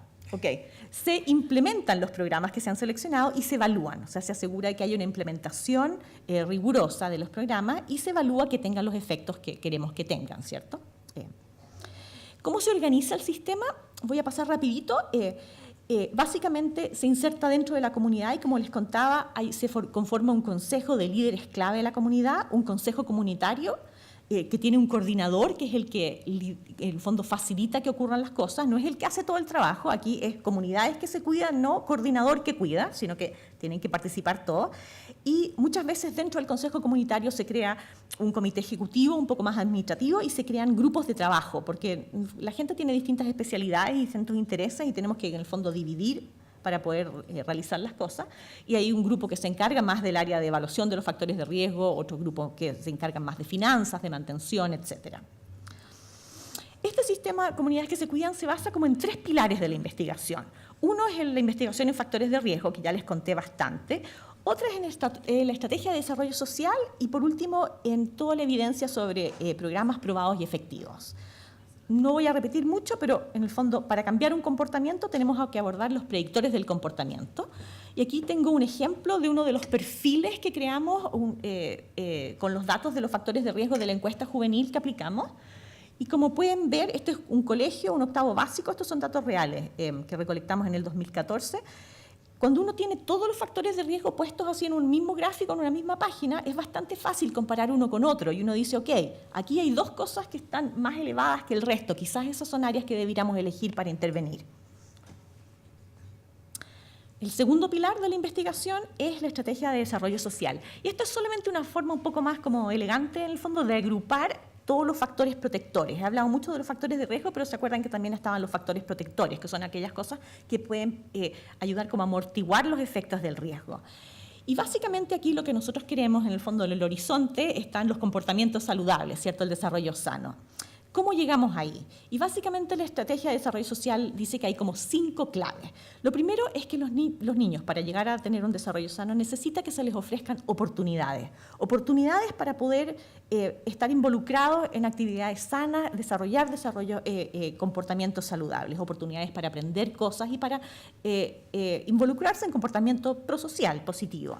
Se implementan los programas que se han seleccionado y se evalúan, o sea, se asegura que haya una implementación rigurosa de los programas y se evalúa que tengan los efectos que queremos que tengan, ¿cierto? ¿Cómo se organiza el sistema? Voy a pasar rapidito. Básicamente se inserta dentro de la comunidad y, como les contaba, se conforma un consejo de líderes clave de la comunidad, un consejo comunitario, que tiene un coordinador, que es el que en el fondo facilita que ocurran las cosas, no es el que hace todo el trabajo, aquí es comunidades que se cuidan, no coordinador que cuida, sino que tienen que participar todos. Y muchas veces dentro del Consejo Comunitario se crea un comité ejecutivo un poco más administrativo y se crean grupos de trabajo, porque la gente tiene distintas especialidades y distintos intereses y tenemos que en el fondo dividir para poder realizar las cosas. Y hay un grupo que se encarga más del área de evaluación de los factores de riesgo, otro grupo que se encarga más de finanzas, de mantención, etc. Este sistema de comunidades que se cuidan se basa como en 3 pilares de la investigación. Uno es la investigación en factores de riesgo, que ya les conté bastante. Otra es en la estrategia de desarrollo social y, por último, en toda la evidencia sobre programas probados y efectivos. No voy a repetir mucho, pero en el fondo, para cambiar un comportamiento tenemos que abordar los predictores del comportamiento. Y aquí tengo un ejemplo de uno de los perfiles que creamos con los datos de los factores de riesgo de la encuesta juvenil que aplicamos. Y como pueden ver, este es un colegio, un octavo básico, estos son datos reales que recolectamos en el 2014. Cuando uno tiene todos los factores de riesgo puestos así en un mismo gráfico, en una misma página, es bastante fácil comparar uno con otro. Y uno dice, ok, aquí hay 2 cosas que están más elevadas que el resto. Quizás esas son áreas que debiéramos elegir para intervenir. El segundo pilar de la investigación es la estrategia de desarrollo social. Y esto es solamente una forma un poco más como elegante, en el fondo, de agrupar todos los factores protectores. He hablado mucho de los factores de riesgo, pero se acuerdan que también estaban los factores protectores, que son aquellas cosas que pueden ayudar como a amortiguar los efectos del riesgo. Y básicamente aquí lo que nosotros queremos, en el fondo, en el horizonte, están los comportamientos saludables, ¿cierto? El desarrollo sano. ¿Cómo llegamos ahí? Y básicamente la estrategia de desarrollo social dice que hay como 5 claves. Lo primero es que los niños, para llegar a tener un desarrollo sano, necesitan que se les ofrezcan oportunidades. Oportunidades para poder estar involucrados en actividades sanas, desarrollar comportamientos saludables, oportunidades para aprender cosas y para involucrarse en comportamiento prosocial positivo.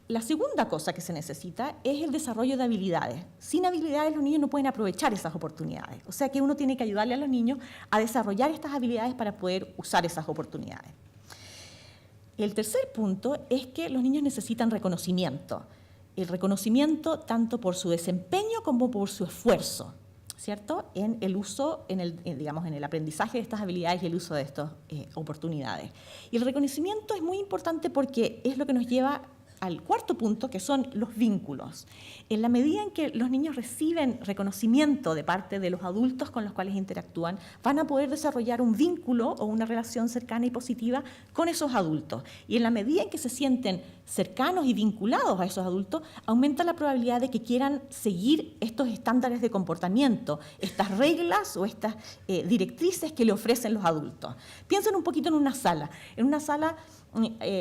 La segunda cosa que se necesita es el desarrollo de habilidades. Sin habilidades los niños no pueden aprovechar esas oportunidades. O sea que uno tiene que ayudarle a los niños a desarrollar estas habilidades para poder usar esas oportunidades. El tercer punto es que los niños necesitan reconocimiento. El reconocimiento tanto por su desempeño como por su esfuerzo, ¿cierto? En el uso, en el aprendizaje de estas habilidades y el uso de estas oportunidades. Y el reconocimiento es muy importante porque es lo que nos lleva al cuarto punto, que son los vínculos. En la medida en que los niños reciben reconocimiento de parte de los adultos con los cuales interactúan, van a poder desarrollar un vínculo o una relación cercana y positiva con esos adultos. Y en la medida en que se sienten cercanos y vinculados a esos adultos, aumenta la probabilidad de que quieran seguir estos estándares de comportamiento, estas reglas o estas directrices que le ofrecen los adultos. Piensen un poquito en una sala. En una sala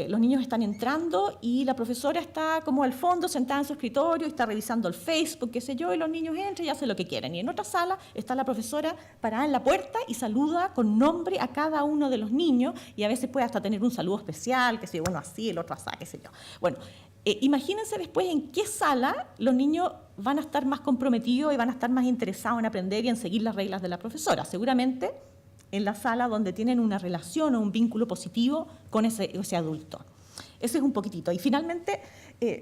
los niños están entrando y la profesora está como al fondo sentada en su escritorio y está revisando el Facebook, qué sé yo, y los niños entran y hacen lo que quieren. Y en otra sala está la profesora parada en la puerta y saluda con nombre a cada uno de los niños y a veces puede hasta tener un saludo especial, qué sé yo, bueno, así, el otro así, qué sé yo. Bueno, imagínense después en qué sala los niños van a estar más comprometidos y van a estar más interesados en aprender y en seguir las reglas de la profesora. Seguramente en la sala donde tienen una relación o un vínculo positivo con ese adulto. Eso es un poquitito. Y finalmente,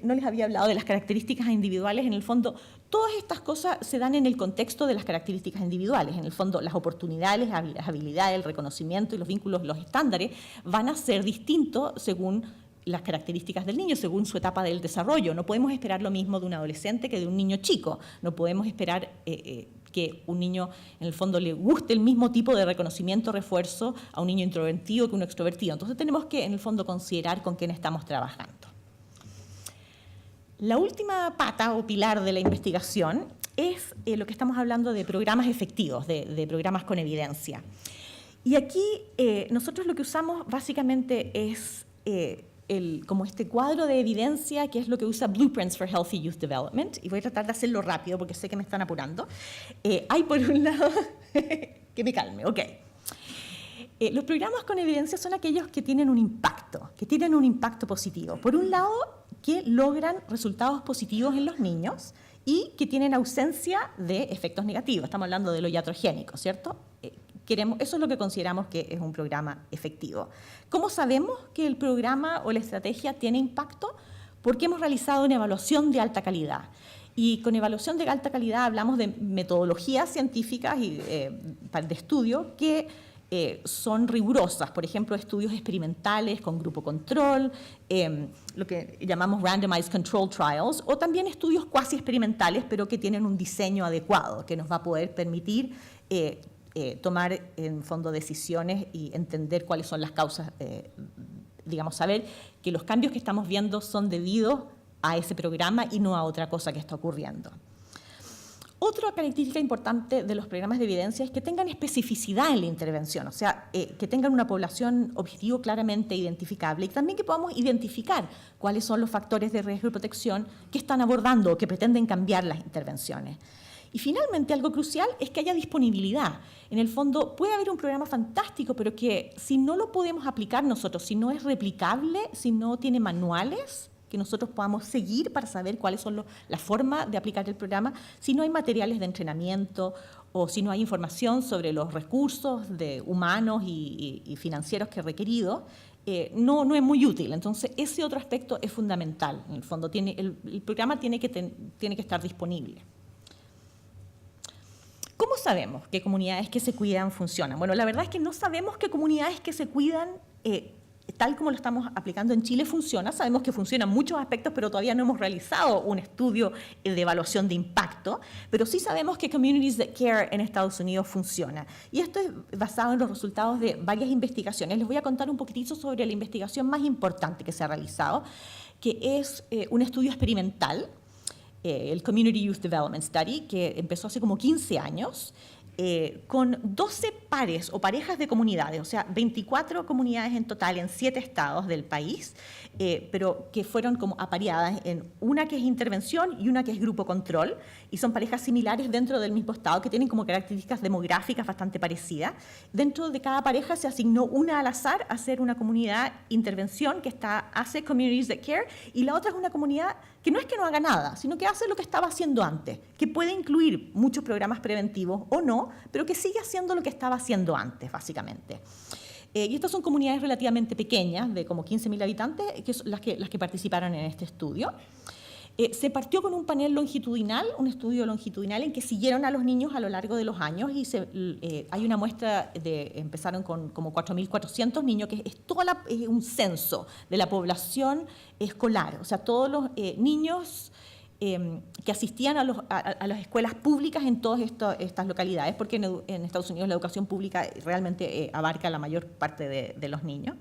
no les había hablado de las características individuales. En el fondo, todas estas cosas se dan en el contexto de las características individuales. En el fondo, las oportunidades, las habilidades, el reconocimiento y los vínculos, los estándares, van a ser distintos según las características del niño, según su etapa del desarrollo. No podemos esperar lo mismo de un adolescente que de un niño chico. No podemos esperar que un niño, en el fondo, le guste el mismo tipo de reconocimiento, refuerzo a un niño introvertido que un extrovertido. Entonces tenemos que, en el fondo, considerar con quién estamos trabajando. La última pata o pilar de la investigación es lo que estamos hablando de programas efectivos, de programas con evidencia. Y aquí nosotros lo que usamos básicamente es como este cuadro de evidencia, que es lo que usa Blueprints for Healthy Youth Development, y voy a tratar de hacerlo rápido porque sé que me están apurando. Hay por un lado, que me calme, ok. Los programas con evidencia son aquellos que tienen un impacto positivo. Por un lado, que logran resultados positivos en los niños y que tienen ausencia de efectos negativos. Estamos hablando de lo iatrogénico, ¿cierto? Eso es lo que consideramos que es un programa efectivo. ¿Cómo sabemos que el programa o la estrategia tiene impacto? Porque hemos realizado una evaluación de alta calidad. Y con evaluación de alta calidad hablamos de metodologías científicas y de estudio que son rigurosas. Por ejemplo, estudios experimentales con grupo control, lo que llamamos randomized control trials, o también estudios cuasi experimentales, pero que tienen un diseño adecuado, que nos va a poder permitir tomar en fondo decisiones y entender cuáles son las causas, saber que los cambios que estamos viendo son debidos a ese programa y no a otra cosa que está ocurriendo. Otra característica importante de los programas de evidencia es que tengan especificidad en la intervención, o sea, que tengan una población objetivo claramente identificable y también que podamos identificar cuáles son los factores de riesgo y protección que están abordando o que pretenden cambiar las intervenciones. Y finalmente, algo crucial es que haya disponibilidad. En el fondo, puede haber un programa fantástico, pero que si no lo podemos aplicar nosotros, si no es replicable, si no tiene manuales que nosotros podamos seguir para saber cuáles son la forma de aplicar el programa, si no hay materiales de entrenamiento o si no hay información sobre los recursos humanos y financieros que requeridos, no es muy útil. Entonces, ese otro aspecto es fundamental. En el fondo, el programa tiene que estar disponible. ¿Cómo sabemos qué comunidades que se cuidan funcionan? Bueno, la verdad es que no sabemos qué comunidades que se cuidan tal como lo estamos aplicando en Chile funciona. Sabemos que funcionan muchos aspectos, pero todavía no hemos realizado un estudio de evaluación de impacto, pero sí sabemos que Communities That Care en Estados Unidos funciona. Y esto es basado en los resultados de varias investigaciones. Les voy a contar un poquitito sobre la investigación más importante que se ha realizado, que es un estudio experimental, el Community Youth Development Study, que empezó hace como 15 años, con 12 pares o parejas de comunidades, o sea, 24 comunidades en total en 7 estados del país, pero que fueron como apareadas en una que es intervención y una que es grupo control, y son parejas similares dentro del mismo estado que tienen como características demográficas bastante parecidas. Dentro de cada pareja se asignó una al azar a ser una comunidad intervención que hace Communities That Care, y la otra es una comunidad que no es que no haga nada, sino que hace lo que estaba haciendo antes, que puede incluir muchos programas preventivos o no, pero que sigue haciendo lo que estaba haciendo antes, básicamente. Y estas son comunidades relativamente pequeñas, de como 15.000 habitantes, que son las que participaron en este estudio. Se partió con un panel longitudinal, un estudio longitudinal en que siguieron a los niños a lo largo de los años y hay una muestra empezaron con como 4.400 niños, que es un censo de la población escolar, o sea, todos los niños que asistían a las escuelas públicas en todas estas localidades, porque en Estados Unidos la educación pública realmente abarca la mayor parte de los niños.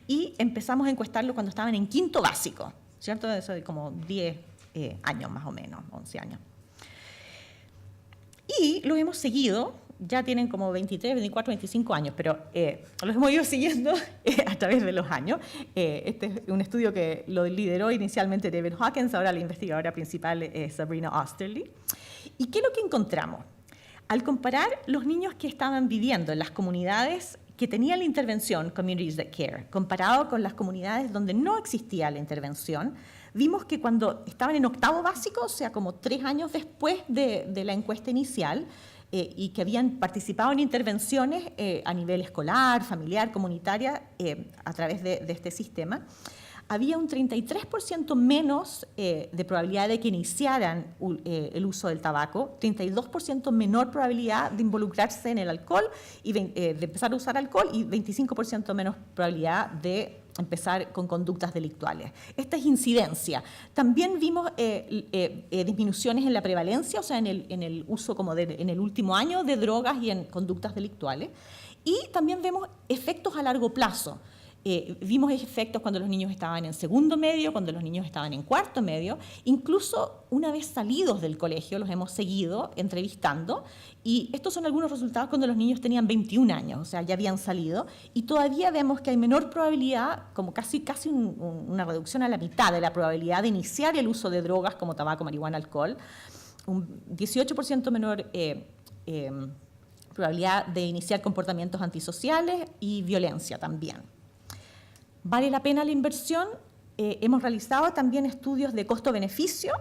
Y empezamos a encuestarlo cuando estaban en quinto básico, ¿cierto? Eso de como 10 años más o menos, 11 años. Y los hemos seguido, ya tienen como 23, 24, 25 años, pero los hemos ido siguiendo a través de los años. Este es un estudio que lo lideró inicialmente David Hawkins, ahora la investigadora principal es Sabrina Osterly. ¿Y qué es lo que encontramos? Al comparar los niños que estaban viviendo en las comunidades que tenían la intervención, Communities That Care, comparado con las comunidades donde no existía la intervención, vimos que cuando estaban en octavo básico, o sea, como 3 años después de la encuesta inicial, y que habían participado en intervenciones a nivel escolar, familiar, comunitaria, a través de este sistema, había un 33% menos de probabilidad de que iniciaran el uso del tabaco, 32% menor probabilidad de involucrarse en el alcohol, y de empezar a usar alcohol, y 25% menos probabilidad de empezar con conductas delictuales. Esta es incidencia. También vimos disminuciones en la prevalencia, o sea, en el uso como en el último año de drogas y en conductas delictuales. Y también vemos efectos a largo plazo. Vimos efectos cuando los niños estaban en segundo medio, cuando los niños estaban en cuarto medio, incluso una vez salidos del colegio los hemos seguido entrevistando, y estos son algunos resultados cuando los niños tenían 21 años, o sea, ya habían salido, y todavía vemos que hay menor probabilidad, como casi una reducción a la mitad de la probabilidad de iniciar el uso de drogas como tabaco, marihuana, alcohol, un 18% menor probabilidad de iniciar comportamientos antisociales y violencia también. ¿Vale la pena la inversión? Hemos realizado también estudios de costo-beneficio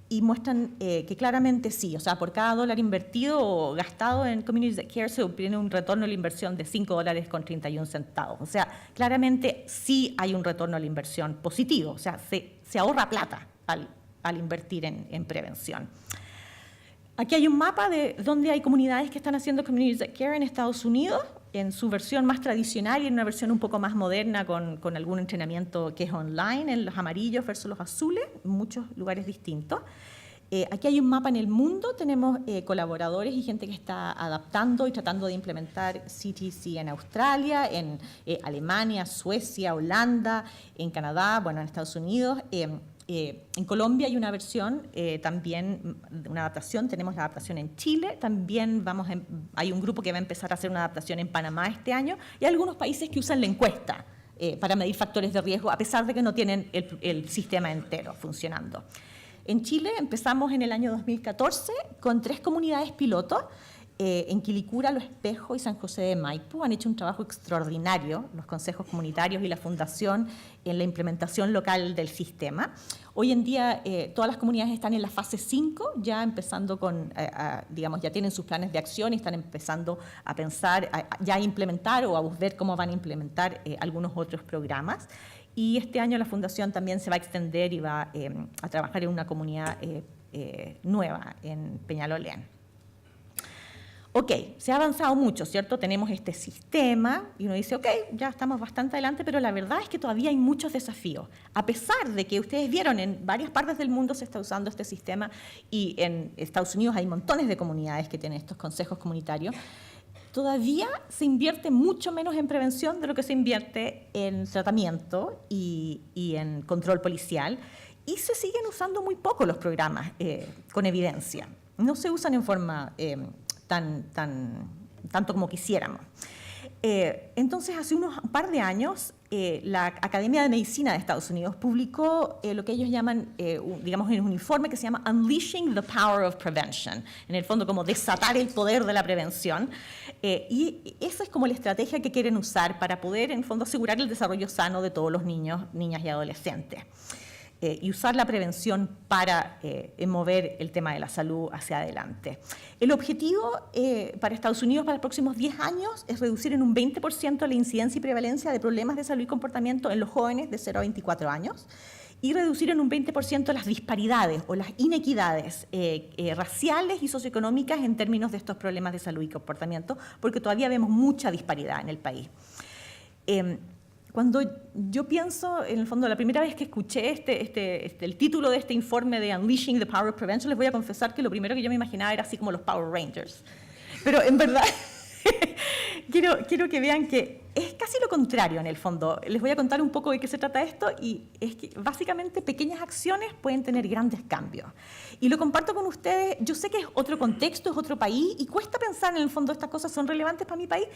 y muestran que claramente sí. O sea, por cada dólar invertido o gastado en Communities That Care se obtiene un retorno a la inversión de $5.31. O sea, claramente sí hay un retorno a la inversión positivo. O sea, se ahorra plata al invertir en prevención. Aquí hay un mapa de dónde hay comunidades que están haciendo Communities That Care en Estados Unidos, en su versión más tradicional y en una versión un poco más moderna con algún entrenamiento que es online, en los amarillos versus los azules, en muchos lugares distintos. Aquí hay un mapa en el mundo, tenemos colaboradores y gente que está adaptando y tratando de implementar CTC en Australia, en Alemania, Suecia, Holanda, en Canadá, bueno, en Estados Unidos. En Colombia hay una versión, también una adaptación, tenemos la adaptación en Chile, también hay un grupo que va a empezar a hacer una adaptación en Panamá este año, y hay algunos países que usan la encuesta para medir factores de riesgo, a pesar de que no tienen el sistema entero funcionando. En Chile empezamos en el año 2014 con 3 comunidades pilotos. En Quilicura, Los Espejos y San José de Maipo han hecho un trabajo extraordinario, los consejos comunitarios y la fundación, en la implementación local del sistema. Hoy en día todas las comunidades están en la fase 5, ya empezando con, digamos, ya tienen sus planes de acción y están empezando a pensar, ya a implementar o a ver cómo van a implementar algunos otros programas. Y este año la fundación también se va a extender y va a trabajar en una comunidad nueva en Peñalolén. Ok, se ha avanzado mucho, ¿cierto? Tenemos este sistema y uno dice, ok, ya estamos bastante adelante, pero la verdad es que todavía hay muchos desafíos. A pesar de que ustedes vieron en varias partes del mundo se está usando este sistema y en Estados Unidos hay montones de comunidades que tienen estos consejos comunitarios, todavía se invierte mucho menos en prevención de lo que se invierte en tratamiento y en control policial, y se siguen usando muy poco los programas con evidencia. No se usan en forma tanto como quisiéramos. Entonces, hace un par de años, la Academia de Medicina de Estados Unidos publicó lo que ellos llaman, digamos, en un informe que se llama Unleashing the Power of Prevention, en el fondo como desatar el poder de la prevención, y esa es como la estrategia que quieren usar para poder, en el fondo, asegurar el desarrollo sano de todos los niños, niñas y adolescentes. Y usar la prevención para mover el tema de la salud hacia adelante. El objetivo para Estados Unidos para los próximos 10 años es reducir en un 20% la incidencia y prevalencia de problemas de salud y comportamiento en los jóvenes de 0 a 24 años y reducir en un 20% las disparidades o las inequidades raciales y socioeconómicas en términos de estos problemas de salud y comportamiento, porque todavía vemos mucha disparidad en el país. Cuando yo pienso, en el fondo, la primera vez que escuché el título de este informe de Unleashing the Power of Prevention, les voy a confesar que lo primero que yo me imaginaba era así como los Power Rangers. Pero en verdad, quiero que vean que es casi lo contrario en el fondo. Les voy a contar un poco de qué se trata esto y es que básicamente pequeñas acciones pueden tener grandes cambios. Y lo comparto con ustedes, yo sé que es otro contexto, es otro país y cuesta pensar en el fondo estas cosas son relevantes para mi país.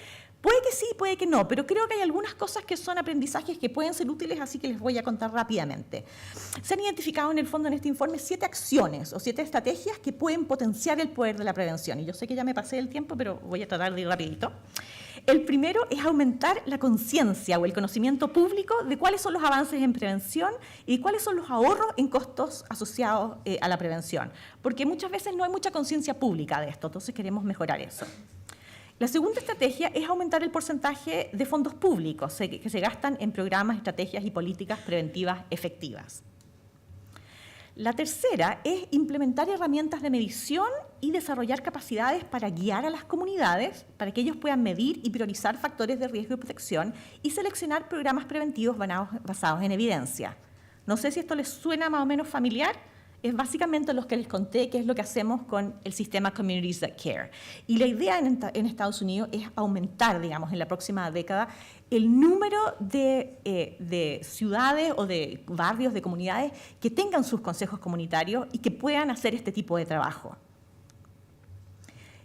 Puede que sí, puede que no, pero creo que hay algunas cosas que son aprendizajes que pueden ser útiles, así que les voy a contar rápidamente. Se han identificado en el fondo en este informe 7 acciones o 7 estrategias que pueden potenciar el poder de la prevención. Y yo sé que ya me pasé el tiempo, pero voy a tratar de ir rapidito. El primero es aumentar la conciencia o el conocimiento público de cuáles son los avances en prevención y cuáles son los ahorros en costos asociados a la prevención, porque muchas veces no hay mucha conciencia pública de esto, entonces queremos mejorar eso. La segunda estrategia es aumentar el porcentaje de fondos públicos que se gastan en programas, estrategias y políticas preventivas efectivas. La tercera es implementar herramientas de medición y desarrollar capacidades para guiar a las comunidades para que ellos puedan medir y priorizar factores de riesgo y protección y seleccionar programas preventivos basados en evidencia. No sé si esto les suena más o menos familiar. Es básicamente lo que les conté, que es lo que hacemos con el sistema Communities That Care. Y la idea en Estados Unidos es aumentar, digamos, en la próxima década, el número de ciudades o de barrios, de comunidades que tengan sus consejos comunitarios y que puedan hacer este tipo de trabajo.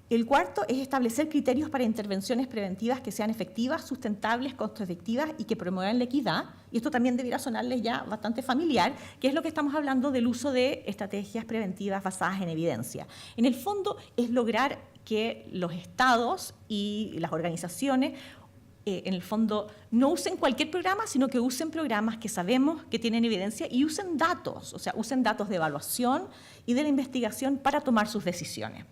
El cuarto es establecer criterios para intervenciones preventivas que sean efectivas, sustentables, costo-efectivas y que promuevan la equidad. Y esto también debiera sonarles ya bastante familiar, que es lo que estamos hablando del uso de estrategias preventivas basadas en evidencia. En el fondo es lograr que los estados y las organizaciones en el fondo no usen cualquier programa, sino que usen programas que sabemos que tienen evidencia y usen datos, o sea, usen datos de evaluación y de la investigación para tomar sus decisiones.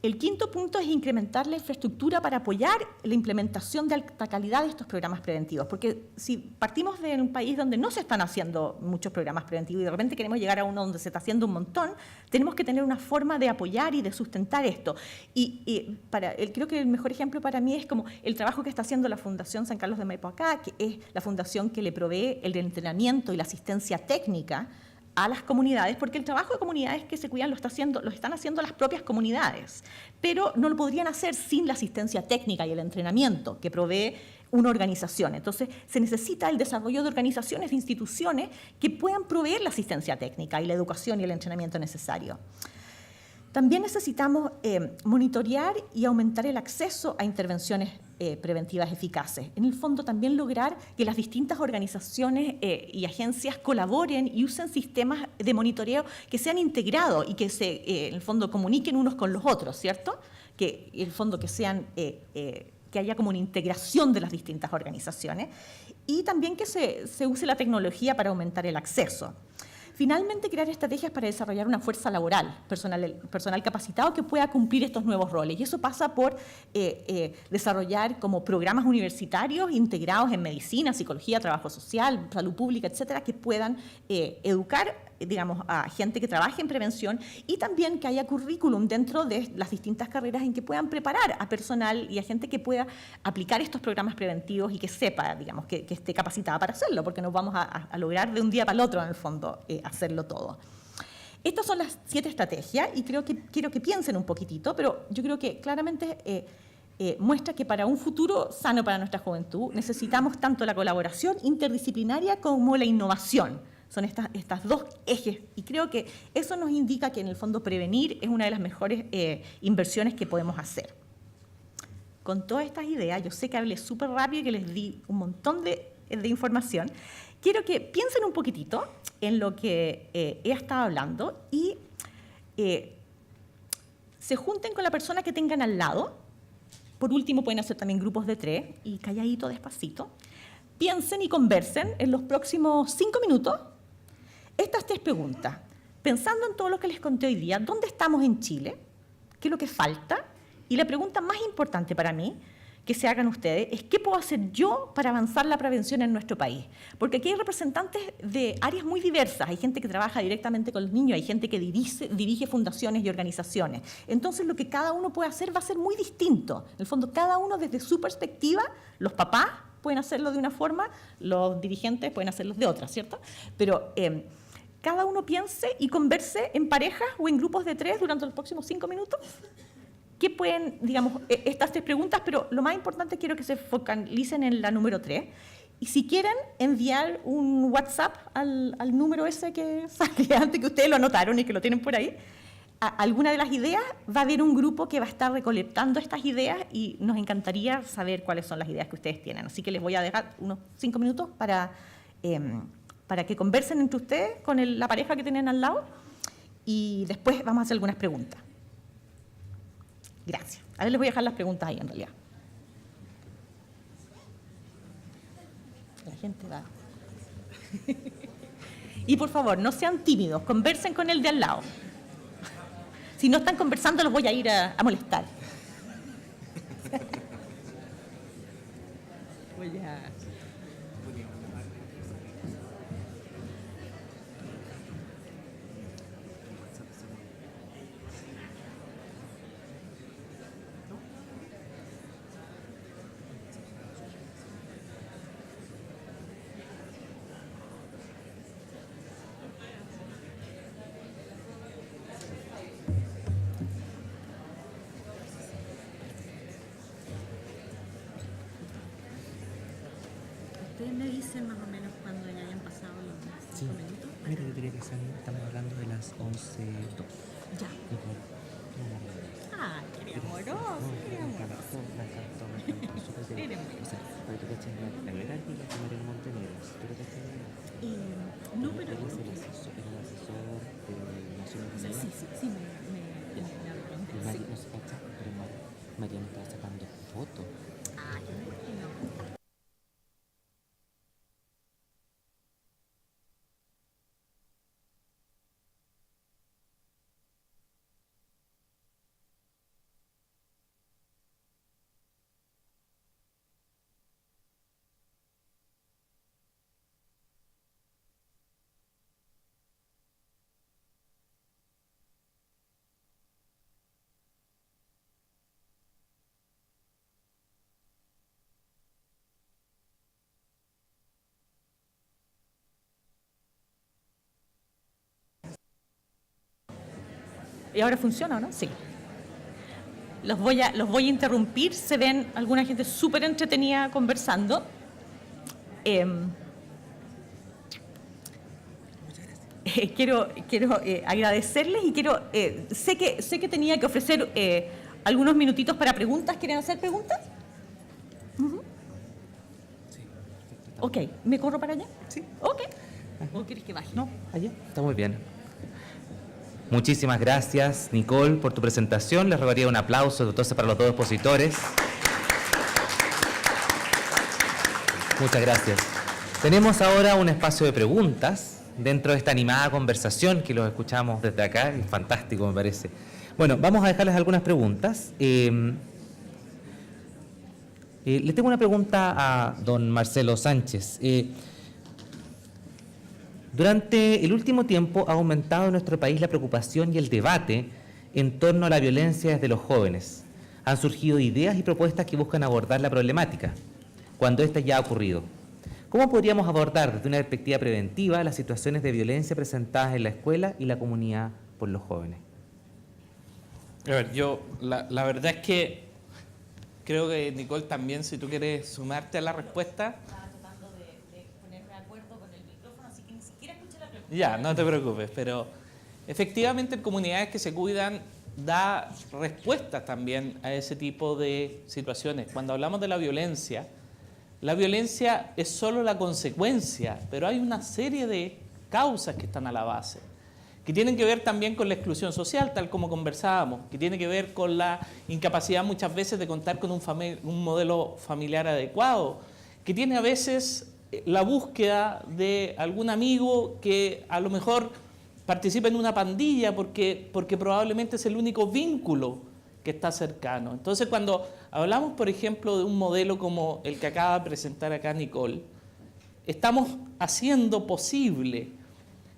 El quinto punto es incrementar la infraestructura para apoyar la implementación de alta calidad de estos programas preventivos, porque si partimos de un país donde no se están haciendo muchos programas preventivos y de repente queremos llegar a uno donde se está haciendo un montón, tenemos que tener una forma de apoyar y de sustentar esto. Creo que el mejor ejemplo para mí es como el trabajo que está haciendo la Fundación San Carlos de Maipo acá, que es la fundación que le provee el entrenamiento y la asistencia técnica a las comunidades, porque el trabajo de comunidades que se cuidan lo están haciendo las propias comunidades, pero no lo podrían hacer sin la asistencia técnica y el entrenamiento que provee una organización. Entonces, se necesita el desarrollo de organizaciones, de instituciones que puedan proveer la asistencia técnica y la educación y el entrenamiento necesario. También necesitamos monitorear y aumentar el acceso a intervenciones preventivas eficaces. En el fondo, también lograr que las distintas organizaciones y agencias colaboren y usen sistemas de monitoreo que sean integrados y que en el fondo comuniquen unos con los otros, ¿cierto? Que en el fondo que haya como una integración de las distintas organizaciones y también que se use la tecnología para aumentar el acceso. Finalmente, crear estrategias para desarrollar una fuerza laboral, personal capacitado que pueda cumplir estos nuevos roles. Y eso pasa por desarrollar como programas universitarios integrados en medicina, psicología, trabajo social, salud pública, etcétera, que puedan educar, digamos, a gente que trabaje en prevención y también que haya currículum dentro de las distintas carreras en que puedan preparar a personal y a gente que pueda aplicar estos programas preventivos y que sepa, digamos, que esté capacitada para hacerlo, porque no vamos a lograr de un día para el otro, en el fondo, hacerlo todo. Estas son las 7 estrategias y quiero que piensen un poquitito, pero yo creo que claramente muestra que para un futuro sano para nuestra juventud necesitamos tanto la colaboración interdisciplinaria como la innovación. Son estas dos ejes y creo que eso nos indica que en el fondo prevenir es una de las mejores inversiones que podemos hacer. Con todas estas ideas, yo sé que hablé súper rápido y que les di un montón de información. Quiero que piensen un poquitito en lo que he estado hablando y se junten con la persona que tengan al lado. Por último, pueden hacer también grupos de 3 y calladito, despacito. Piensen y conversen en los próximos 5 minutos estas 3 preguntas. Pensando en todo lo que les conté hoy día, ¿dónde estamos en Chile? ¿Qué es lo que falta? Y la pregunta más importante para mí que se hagan ustedes es ¿qué puedo hacer yo para avanzar la prevención en nuestro país? Porque aquí hay representantes de áreas muy diversas, hay gente que trabaja directamente con los niños, hay gente que dirige fundaciones y organizaciones. Entonces lo que cada uno puede hacer va a ser muy distinto. En el fondo, cada uno desde su perspectiva, los papás pueden hacerlo de una forma, los dirigentes pueden hacerlo de otra, ¿cierto? Pero cada uno piense y converse en parejas o en grupos de 3 durante los próximos 5 minutos. ¿Qué pueden, digamos, estas 3 preguntas? Pero lo más importante, quiero que se focalicen en la número 3. Y si quieren enviar un WhatsApp al número ese que sale antes, que ustedes lo anotaron y que lo tienen por ahí, alguna de las ideas, va a haber un grupo que va a estar recolectando estas ideas y nos encantaría saber cuáles son las ideas que ustedes tienen. Así que les voy a dejar unos 5 minutos para que conversen entre ustedes con la pareja que tienen al lado y después vamos a hacer algunas preguntas. Gracias. A ver, les voy a dejar las preguntas ahí en realidad. La gente va. Y por favor, no sean tímidos, conversen con el de al lado. Si no están conversando, los voy a ir a molestar. Voy a... Ustedes me dicen más o menos cuando ya hayan pasado los 5 minutos. Mira, yo diría que estamos hablando de las 11:02. Ya. Ah, qué amoroso, qué amoroso. Me encantó, súper bien. O sea, pero tú cachas la primera y la primera en Montenegro. ¿Tú lo cachas? No, pero... Él es el asesor de Naciones Unidas. Sí, me arrepiento. María, no se cacha, pero María me estaba sacando fotos. Ah, yo me imagino. ¿Y ahora funciona o no? Sí. Los voy a interrumpir. Se ven alguna gente súper entretenida conversando. Quiero agradecerles y sé que tenía que ofrecer algunos minutitos para preguntas. ¿Quieren hacer preguntas? Sí, perfecto. Ok, ¿me corro para allá? Sí. Ok. ¿O quieres que baje? No, allá. Está muy bien. Muchísimas gracias, Nicole, por tu presentación. Les rogaría un aplauso entonces para los dos expositores. Muchas gracias. Tenemos ahora un espacio de preguntas dentro de esta animada conversación que los escuchamos desde acá. Es fantástico, me parece. Bueno, vamos a dejarles algunas preguntas. Le tengo una pregunta a don Marcelo Sánchez. Durante el último tiempo ha aumentado en nuestro país la preocupación y el debate en torno a la violencia desde los jóvenes. Han surgido ideas y propuestas que buscan abordar la problemática, cuando ésta ya ha ocurrido. ¿Cómo podríamos abordar desde una perspectiva preventiva las situaciones de violencia presentadas en la escuela y la comunidad por los jóvenes? A ver, la verdad es que creo que, Nicole, también, si tú quieres sumarte a la respuesta. Estaba tratando de ponerme de acuerdo con el micrófono, así que ni siquiera escuché la pregunta. Ya, no te preocupes, pero efectivamente en comunidades que se cuidan da respuestas también a ese tipo de situaciones. Cuando hablamos de la violencia es solo la consecuencia, pero hay una serie de causas que están a la base, que tienen que ver también con la exclusión social, tal como conversábamos, que tiene que ver con la incapacidad muchas veces de contar con un modelo familiar adecuado, que tiene a veces la búsqueda de algún amigo que a lo mejor participa en una pandilla porque probablemente es el único vínculo que está cercano. Entonces, cuando hablamos, por ejemplo, de un modelo como el que acaba de presentar acá Nicole, estamos haciendo posible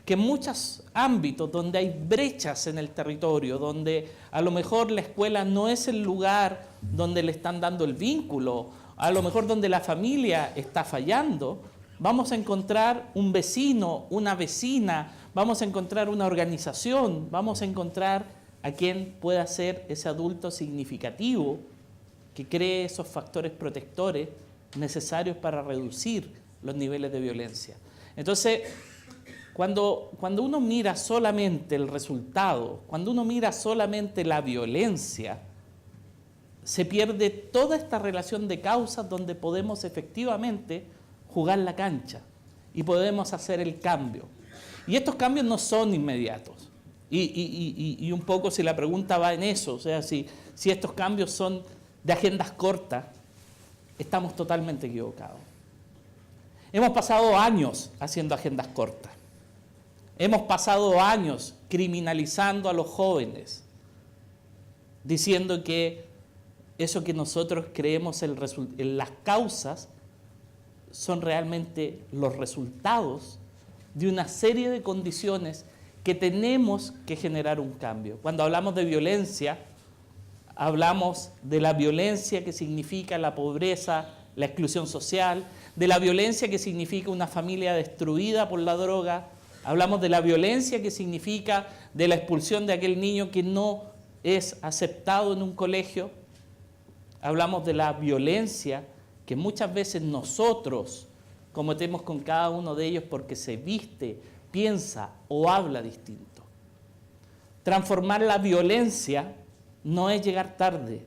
que en muchos ámbitos donde hay brechas en el territorio, donde a lo mejor la escuela no es el lugar donde le están dando el vínculo, a lo mejor donde la familia está fallando, vamos a encontrar un vecino, una vecina, vamos a encontrar una organización, vamos a encontrar a quien pueda ser ese adulto significativo que cree esos factores protectores necesarios para reducir los niveles de violencia. Entonces, cuando uno mira solamente el resultado, cuando uno mira solamente la violencia, se pierde toda esta relación de causas donde podemos efectivamente jugar la cancha y podemos hacer el cambio. Y estos cambios no son inmediatos. Y un poco si la pregunta va en eso, o sea, si estos cambios son de agendas cortas, estamos totalmente equivocados. Hemos pasado años haciendo agendas cortas. Hemos pasado años criminalizando a los jóvenes, diciendo que eso que nosotros creemos en las causas son realmente los resultados de una serie de condiciones que tenemos que generar un cambio. Cuando hablamos de violencia, hablamos de la violencia que significa la pobreza, la exclusión social, de la violencia que significa una familia destruida por la droga, hablamos de la violencia que significa de la expulsión de aquel niño que no es aceptado en un colegio, hablamos de la violencia que muchas veces nosotros cometemos con cada uno de ellos porque se viste, piensa o habla distinto. Transformar la violencia no es llegar tarde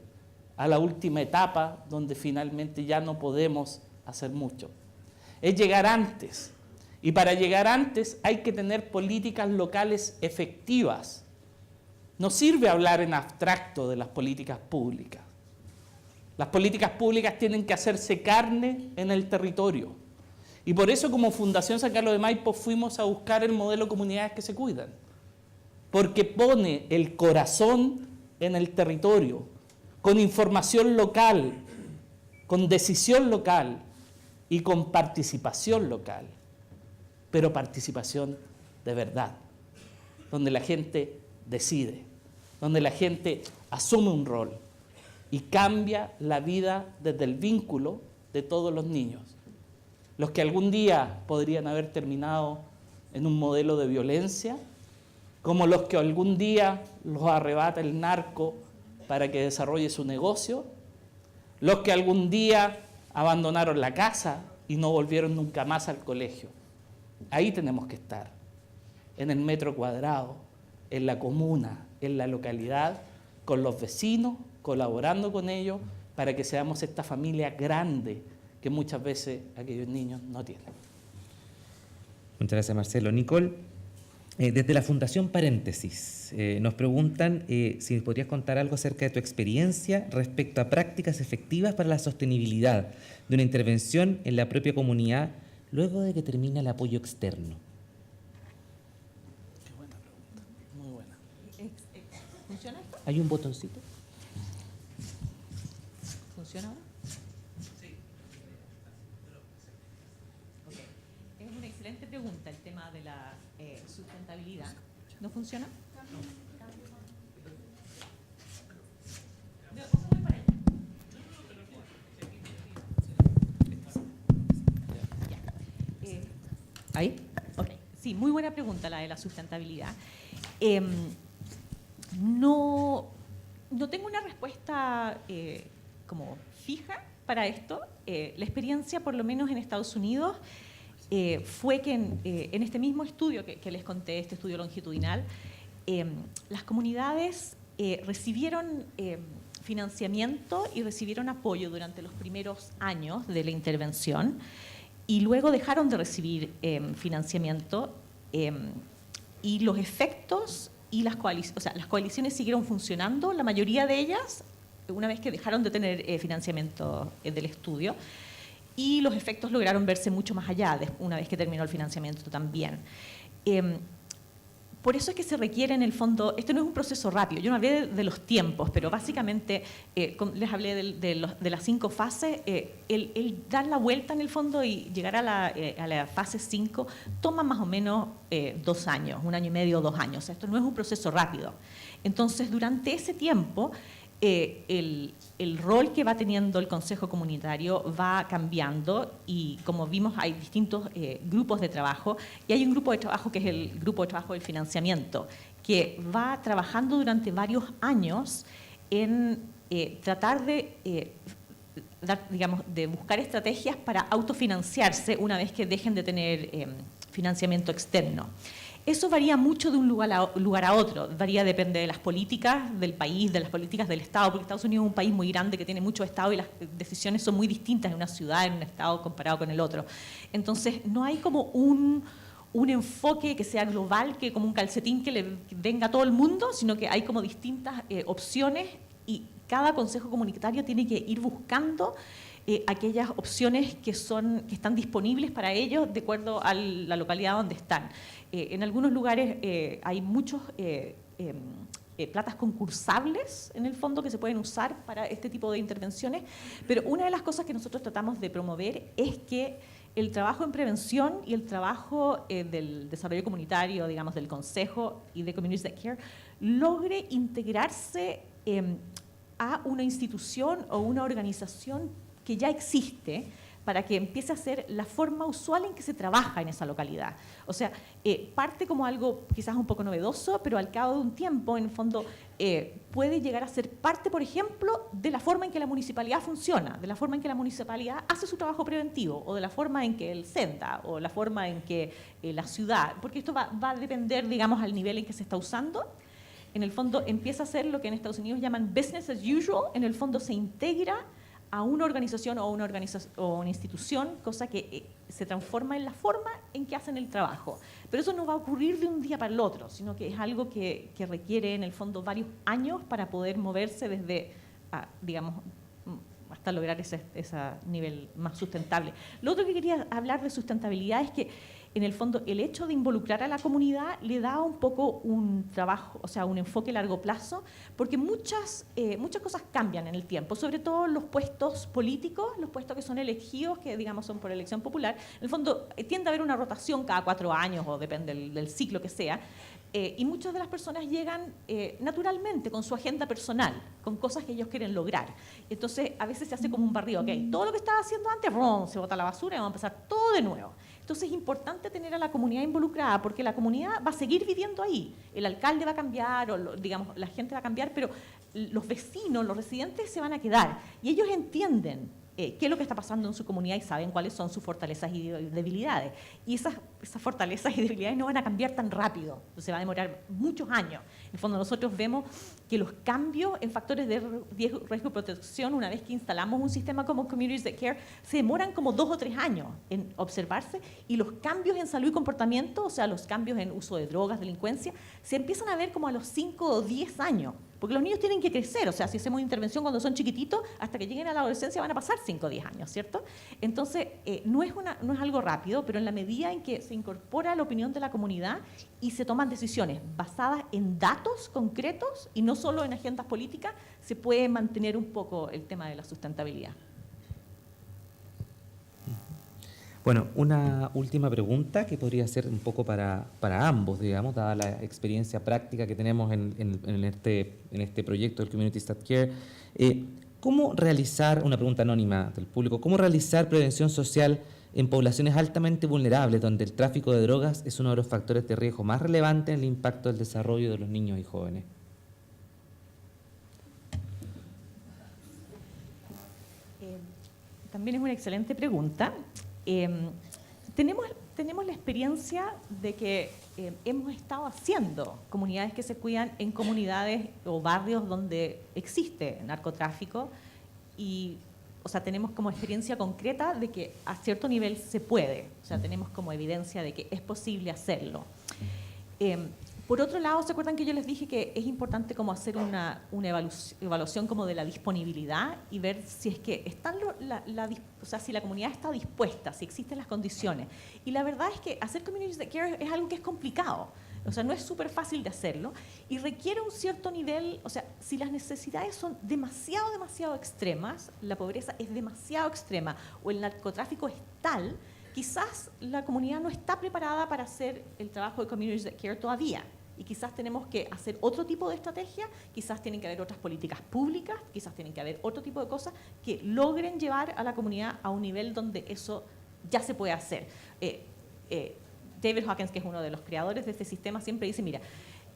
a la última etapa donde finalmente ya no podemos hacer mucho. Es llegar antes. Y para llegar antes hay que tener políticas locales efectivas. No sirve hablar en abstracto de las políticas públicas. Las políticas públicas tienen que hacerse carne en el territorio. Y por eso como Fundación San Carlos de Maipo fuimos a buscar el modelo Comunidades que se Cuidan. Porque pone el corazón en el territorio, con información local, con decisión local y con participación local. Pero participación de verdad, donde la gente decide, donde la gente asume un rol y cambia la vida desde el vínculo de todos los niños. Los que algún día podrían haber terminado en un modelo de violencia, como los que algún día los arrebata el narco para que desarrolle su negocio, los que algún día abandonaron la casa y no volvieron nunca más al colegio. Ahí tenemos que estar, en el metro cuadrado, en la comuna, en la localidad, con los vecinos, colaborando con ellos para que seamos esta familia grande que muchas veces aquellos niños no tienen. Muchas gracias, Marcelo. Nicole, desde la Fundación Paréntesis, nos preguntan si podrías contar algo acerca de tu experiencia respecto a prácticas efectivas para la sostenibilidad de una intervención en la propia comunidad luego de que termina el apoyo externo. Qué buena pregunta, muy buena. ¿Funciona esto? ¿Hay un botoncito? ¿Funciona ahora? Sí. Okay. Es una excelente pregunta el tema de la sustentabilidad. ¿No funciona? ¿Ahí? Ok. Sí, muy buena pregunta la de la sustentabilidad. No tengo una respuesta como fija para esto. La experiencia, por lo menos en Estados Unidos, fue que en este mismo estudio que les conté, este estudio longitudinal, las comunidades recibieron financiamiento y recibieron apoyo durante los primeros años de la intervención y luego dejaron de recibir financiamiento y los efectos y las coaliciones siguieron funcionando, la mayoría de ellas, una vez que dejaron de tener financiamiento del estudio, y los efectos lograron verse mucho más allá, una vez que terminó el financiamiento también. Por eso es que se requiere en el fondo, esto no es un proceso rápido, yo no hablé de los tiempos, pero básicamente les hablé de las 5 fases, el dar la vuelta en el fondo y llegar a la fase 5 toma más o menos 2 años, 1 año y medio, 2 años, o sea, esto no es un proceso rápido. Entonces, durante ese tiempo, el rol que va teniendo el Consejo Comunitario va cambiando y, como vimos, hay distintos grupos de trabajo y hay un grupo de trabajo que es el grupo de trabajo del financiamiento que va trabajando durante varios años en tratar de buscar estrategias para autofinanciarse una vez que dejen de tener financiamiento externo. Eso varía mucho de un lugar a otro, depende de las políticas del país, de las políticas del Estado, porque Estados Unidos es un país muy grande que tiene mucho Estado y las decisiones son muy distintas en una ciudad, en un Estado comparado con el otro. Entonces, no hay como un enfoque que sea global, que como un calcetín que le venga a todo el mundo, sino que hay como distintas opciones y cada consejo comunitario tiene que ir buscando aquellas opciones que están disponibles para ellos de acuerdo a la localidad donde están. En algunos lugares hay muchos platas concursables en el fondo que se pueden usar para este tipo de intervenciones, pero una de las cosas que nosotros tratamos de promover es que el trabajo en prevención y el trabajo del desarrollo comunitario, digamos, del Consejo y de Communities That Care, logre integrarse a una institución o una organización que ya existe para que empiece a ser la forma usual en que se trabaja en esa localidad. O sea, parte como algo quizás un poco novedoso, pero al cabo de un tiempo, en el fondo, puede llegar a ser parte, por ejemplo, de la forma en que la municipalidad funciona, de la forma en que la municipalidad hace su trabajo preventivo, o de la forma en que el SENDA, o la forma en que la ciudad, porque esto va a depender, digamos, al nivel en que se está usando. En el fondo, empieza a ser lo que en Estados Unidos llaman business as usual, en el fondo se integra a una organización o una institución, cosa que se transforma en la forma en que hacen el trabajo. Pero eso no va a ocurrir de un día para el otro, sino que es algo que requiere en el fondo varios años para poder moverse desde, digamos, hasta lograr ese nivel más sustentable. Lo otro que quería hablar de sustentabilidad es que en el fondo el hecho de involucrar a la comunidad le da un poco un trabajo, o sea, un enfoque a largo plazo, porque muchas cosas cambian en el tiempo, sobre todo los puestos políticos, los puestos que son elegidos, que digamos son por elección popular. En el fondo tiende a haber una rotación cada 4 años, o depende del ciclo que sea, y muchas de las personas llegan naturalmente con su agenda personal, con cosas que ellos quieren lograr. Entonces, a veces se hace como un barrido, ¿ok? Todo lo que estaba haciendo antes, se bota a la basura y vamos a empezar todo de nuevo. Entonces es importante tener a la comunidad involucrada, porque la comunidad va a seguir viviendo ahí. El alcalde va a cambiar, o digamos, la gente va a cambiar, pero los vecinos, los residentes se van a quedar. Y ellos entienden qué es lo que está pasando en su comunidad y saben cuáles son sus fortalezas y debilidades. Y esas fortalezas y debilidades no van a cambiar tan rápido, se va a demorar muchos años. En el fondo nosotros vemos que los cambios en factores de riesgo y protección, una vez que instalamos un sistema como Communities That Care, se demoran como 2 o 3 años en observarse, y los cambios en salud y comportamiento, o sea, los cambios en uso de drogas, delincuencia, se empiezan a ver como a los 5 o 10 años. Porque los niños tienen que crecer, o sea, si hacemos una intervención cuando son chiquititos, hasta que lleguen a la adolescencia van a pasar 5 o 10 años, ¿cierto? Entonces, no es algo rápido, pero en la medida en que se incorpora la opinión de la comunidad y se toman decisiones basadas en datos concretos y no solo en agendas políticas, se puede mantener un poco el tema de la sustentabilidad. Bueno, una última pregunta que podría ser un poco para ambos, digamos, dada la experiencia práctica que tenemos en este proyecto del Communities That Care. ¿Cómo realizar, una pregunta anónima del público, cómo realizar prevención social en poblaciones altamente vulnerables, donde el tráfico de drogas es uno de los factores de riesgo más relevantes en el impacto del desarrollo de los niños y jóvenes? También es una excelente pregunta. Tenemos la experiencia de que hemos estado haciendo comunidades que se cuidan en comunidades o barrios donde existe narcotráfico, y, o sea, tenemos como experiencia concreta de que a cierto nivel se puede, o sea, tenemos como evidencia de que es posible hacerlo. Por otro lado, ¿se acuerdan que yo les dije que es importante como hacer una evaluación como de la disponibilidad y ver si es que están o sea, si la comunidad está dispuesta, si existen las condiciones? Y la verdad es que hacer Communities That Care es algo que es complicado, o sea, no es súper fácil de hacerlo y requiere un cierto nivel, o sea, si las necesidades son demasiado extremas, la pobreza es demasiado extrema o el narcotráfico es tal, quizás la comunidad no está preparada para hacer el trabajo de Communities That Care todavía, y quizás tenemos que hacer otro tipo de estrategia, quizás tienen que haber otras políticas públicas, quizás tienen que haber otro tipo de cosas que logren llevar a la comunidad a un nivel donde eso ya se puede hacer. David Hawkins, que es uno de los creadores de este sistema, siempre dice, mira,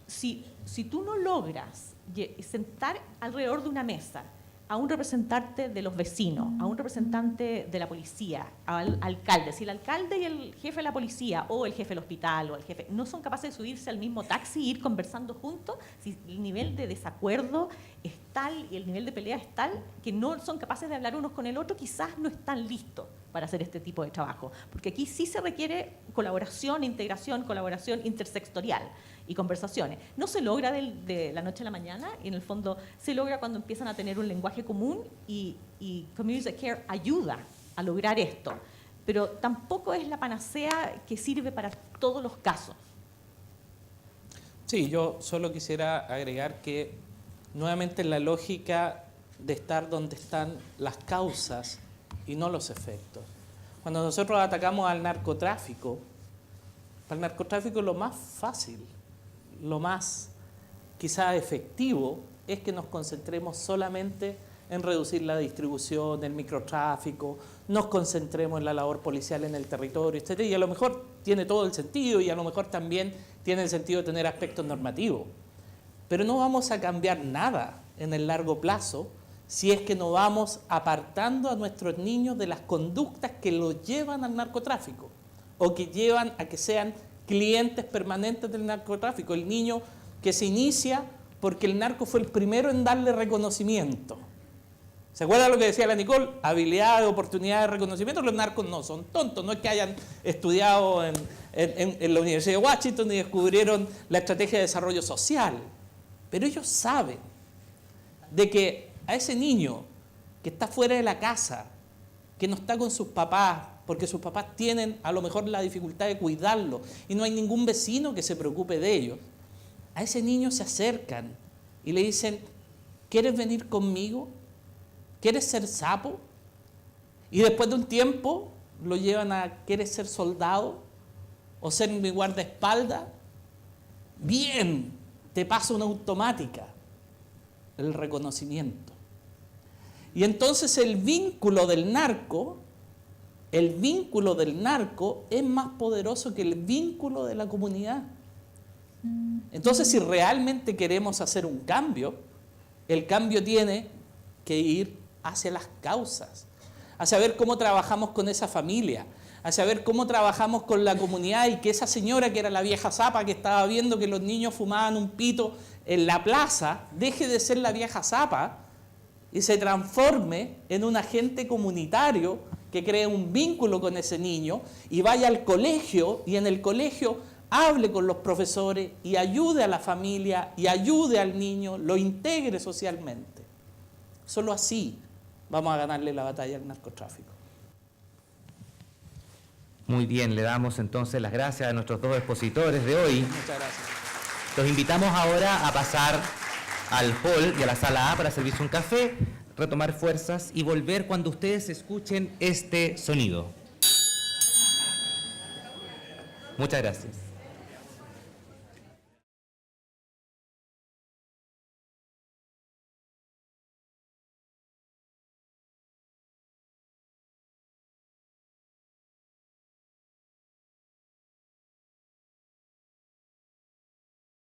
si tú no logras sentar alrededor de una mesa a un representante de los vecinos, a un representante de la policía, al alcalde. Si el alcalde y el jefe de la policía o el jefe del hospital o el jefe no son capaces de subirse al mismo taxi e ir conversando juntos, si el nivel de desacuerdo es tal y el nivel de pelea es tal que no son capaces de hablar unos con el otro, quizás no están listos para hacer este tipo de trabajo. Porque aquí sí se requiere colaboración, integración, colaboración intersectorial y conversaciones. No se logra de la noche a la mañana, y en el fondo se logra cuando empiezan a tener un lenguaje común, y Communities That Care ayuda a lograr esto, pero tampoco es la panacea que sirve para todos los casos. Sí, yo solo quisiera agregar que nuevamente la lógica de estar donde están las causas y no los efectos. Cuando nosotros atacamos al narcotráfico, para el narcotráfico lo más fácil, lo más quizá efectivo es que nos concentremos solamente en reducir la distribución, el microtráfico, nos concentremos en la labor policial en el territorio, etc. Y a lo mejor tiene todo el sentido, y a lo mejor también tiene el sentido de tener aspectos normativos. Pero no vamos a cambiar nada en el largo plazo si es que no vamos apartando a nuestros niños de las conductas que los llevan al narcotráfico o que llevan a que sean clientes permanentes del narcotráfico. El niño que se inicia porque el narco fue el primero en darle reconocimiento. ¿Se acuerdan lo que decía la Nicole? Habilidad, oportunidad de reconocimiento. Los narcos no son tontos, no es que hayan estudiado en la Universidad de Washington y descubrieron la estrategia de desarrollo social. Pero ellos saben de que a ese niño que está fuera de la casa, que no está con sus papás, porque sus papás tienen a lo mejor la dificultad de cuidarlo y no hay ningún vecino que se preocupe de ellos, a ese niño se acercan y le dicen, ¿quieres venir conmigo? ¿Quieres ser sapo? Y después de un tiempo lo llevan a, ¿quieres ser soldado? ¿O ser mi guardaespaldas? Bien, te pasa una automática, el reconocimiento. Y entonces el vínculo del narco el vínculo del narco es más poderoso que el vínculo de la comunidad. Entonces, si realmente queremos hacer un cambio, el cambio tiene que ir hacia las causas, hacia ver cómo trabajamos con esa familia, hacia ver cómo trabajamos con la comunidad y que esa señora que era la vieja zapa que estaba viendo que los niños fumaban un pito en la plaza, deje de ser la vieja zapa y se transforme en un agente comunitario que cree un vínculo con ese niño y vaya al colegio y en el colegio hable con los profesores y ayude a la familia y ayude al niño, lo integre socialmente. Solo así vamos a ganarle la batalla al narcotráfico. Muy bien, le damos entonces las gracias a nuestros dos expositores de hoy. Muchas gracias. Los invitamos ahora a pasar al hall y a la sala A para servirse un café, retomar fuerzas y volver cuando ustedes escuchen este sonido. Muchas gracias.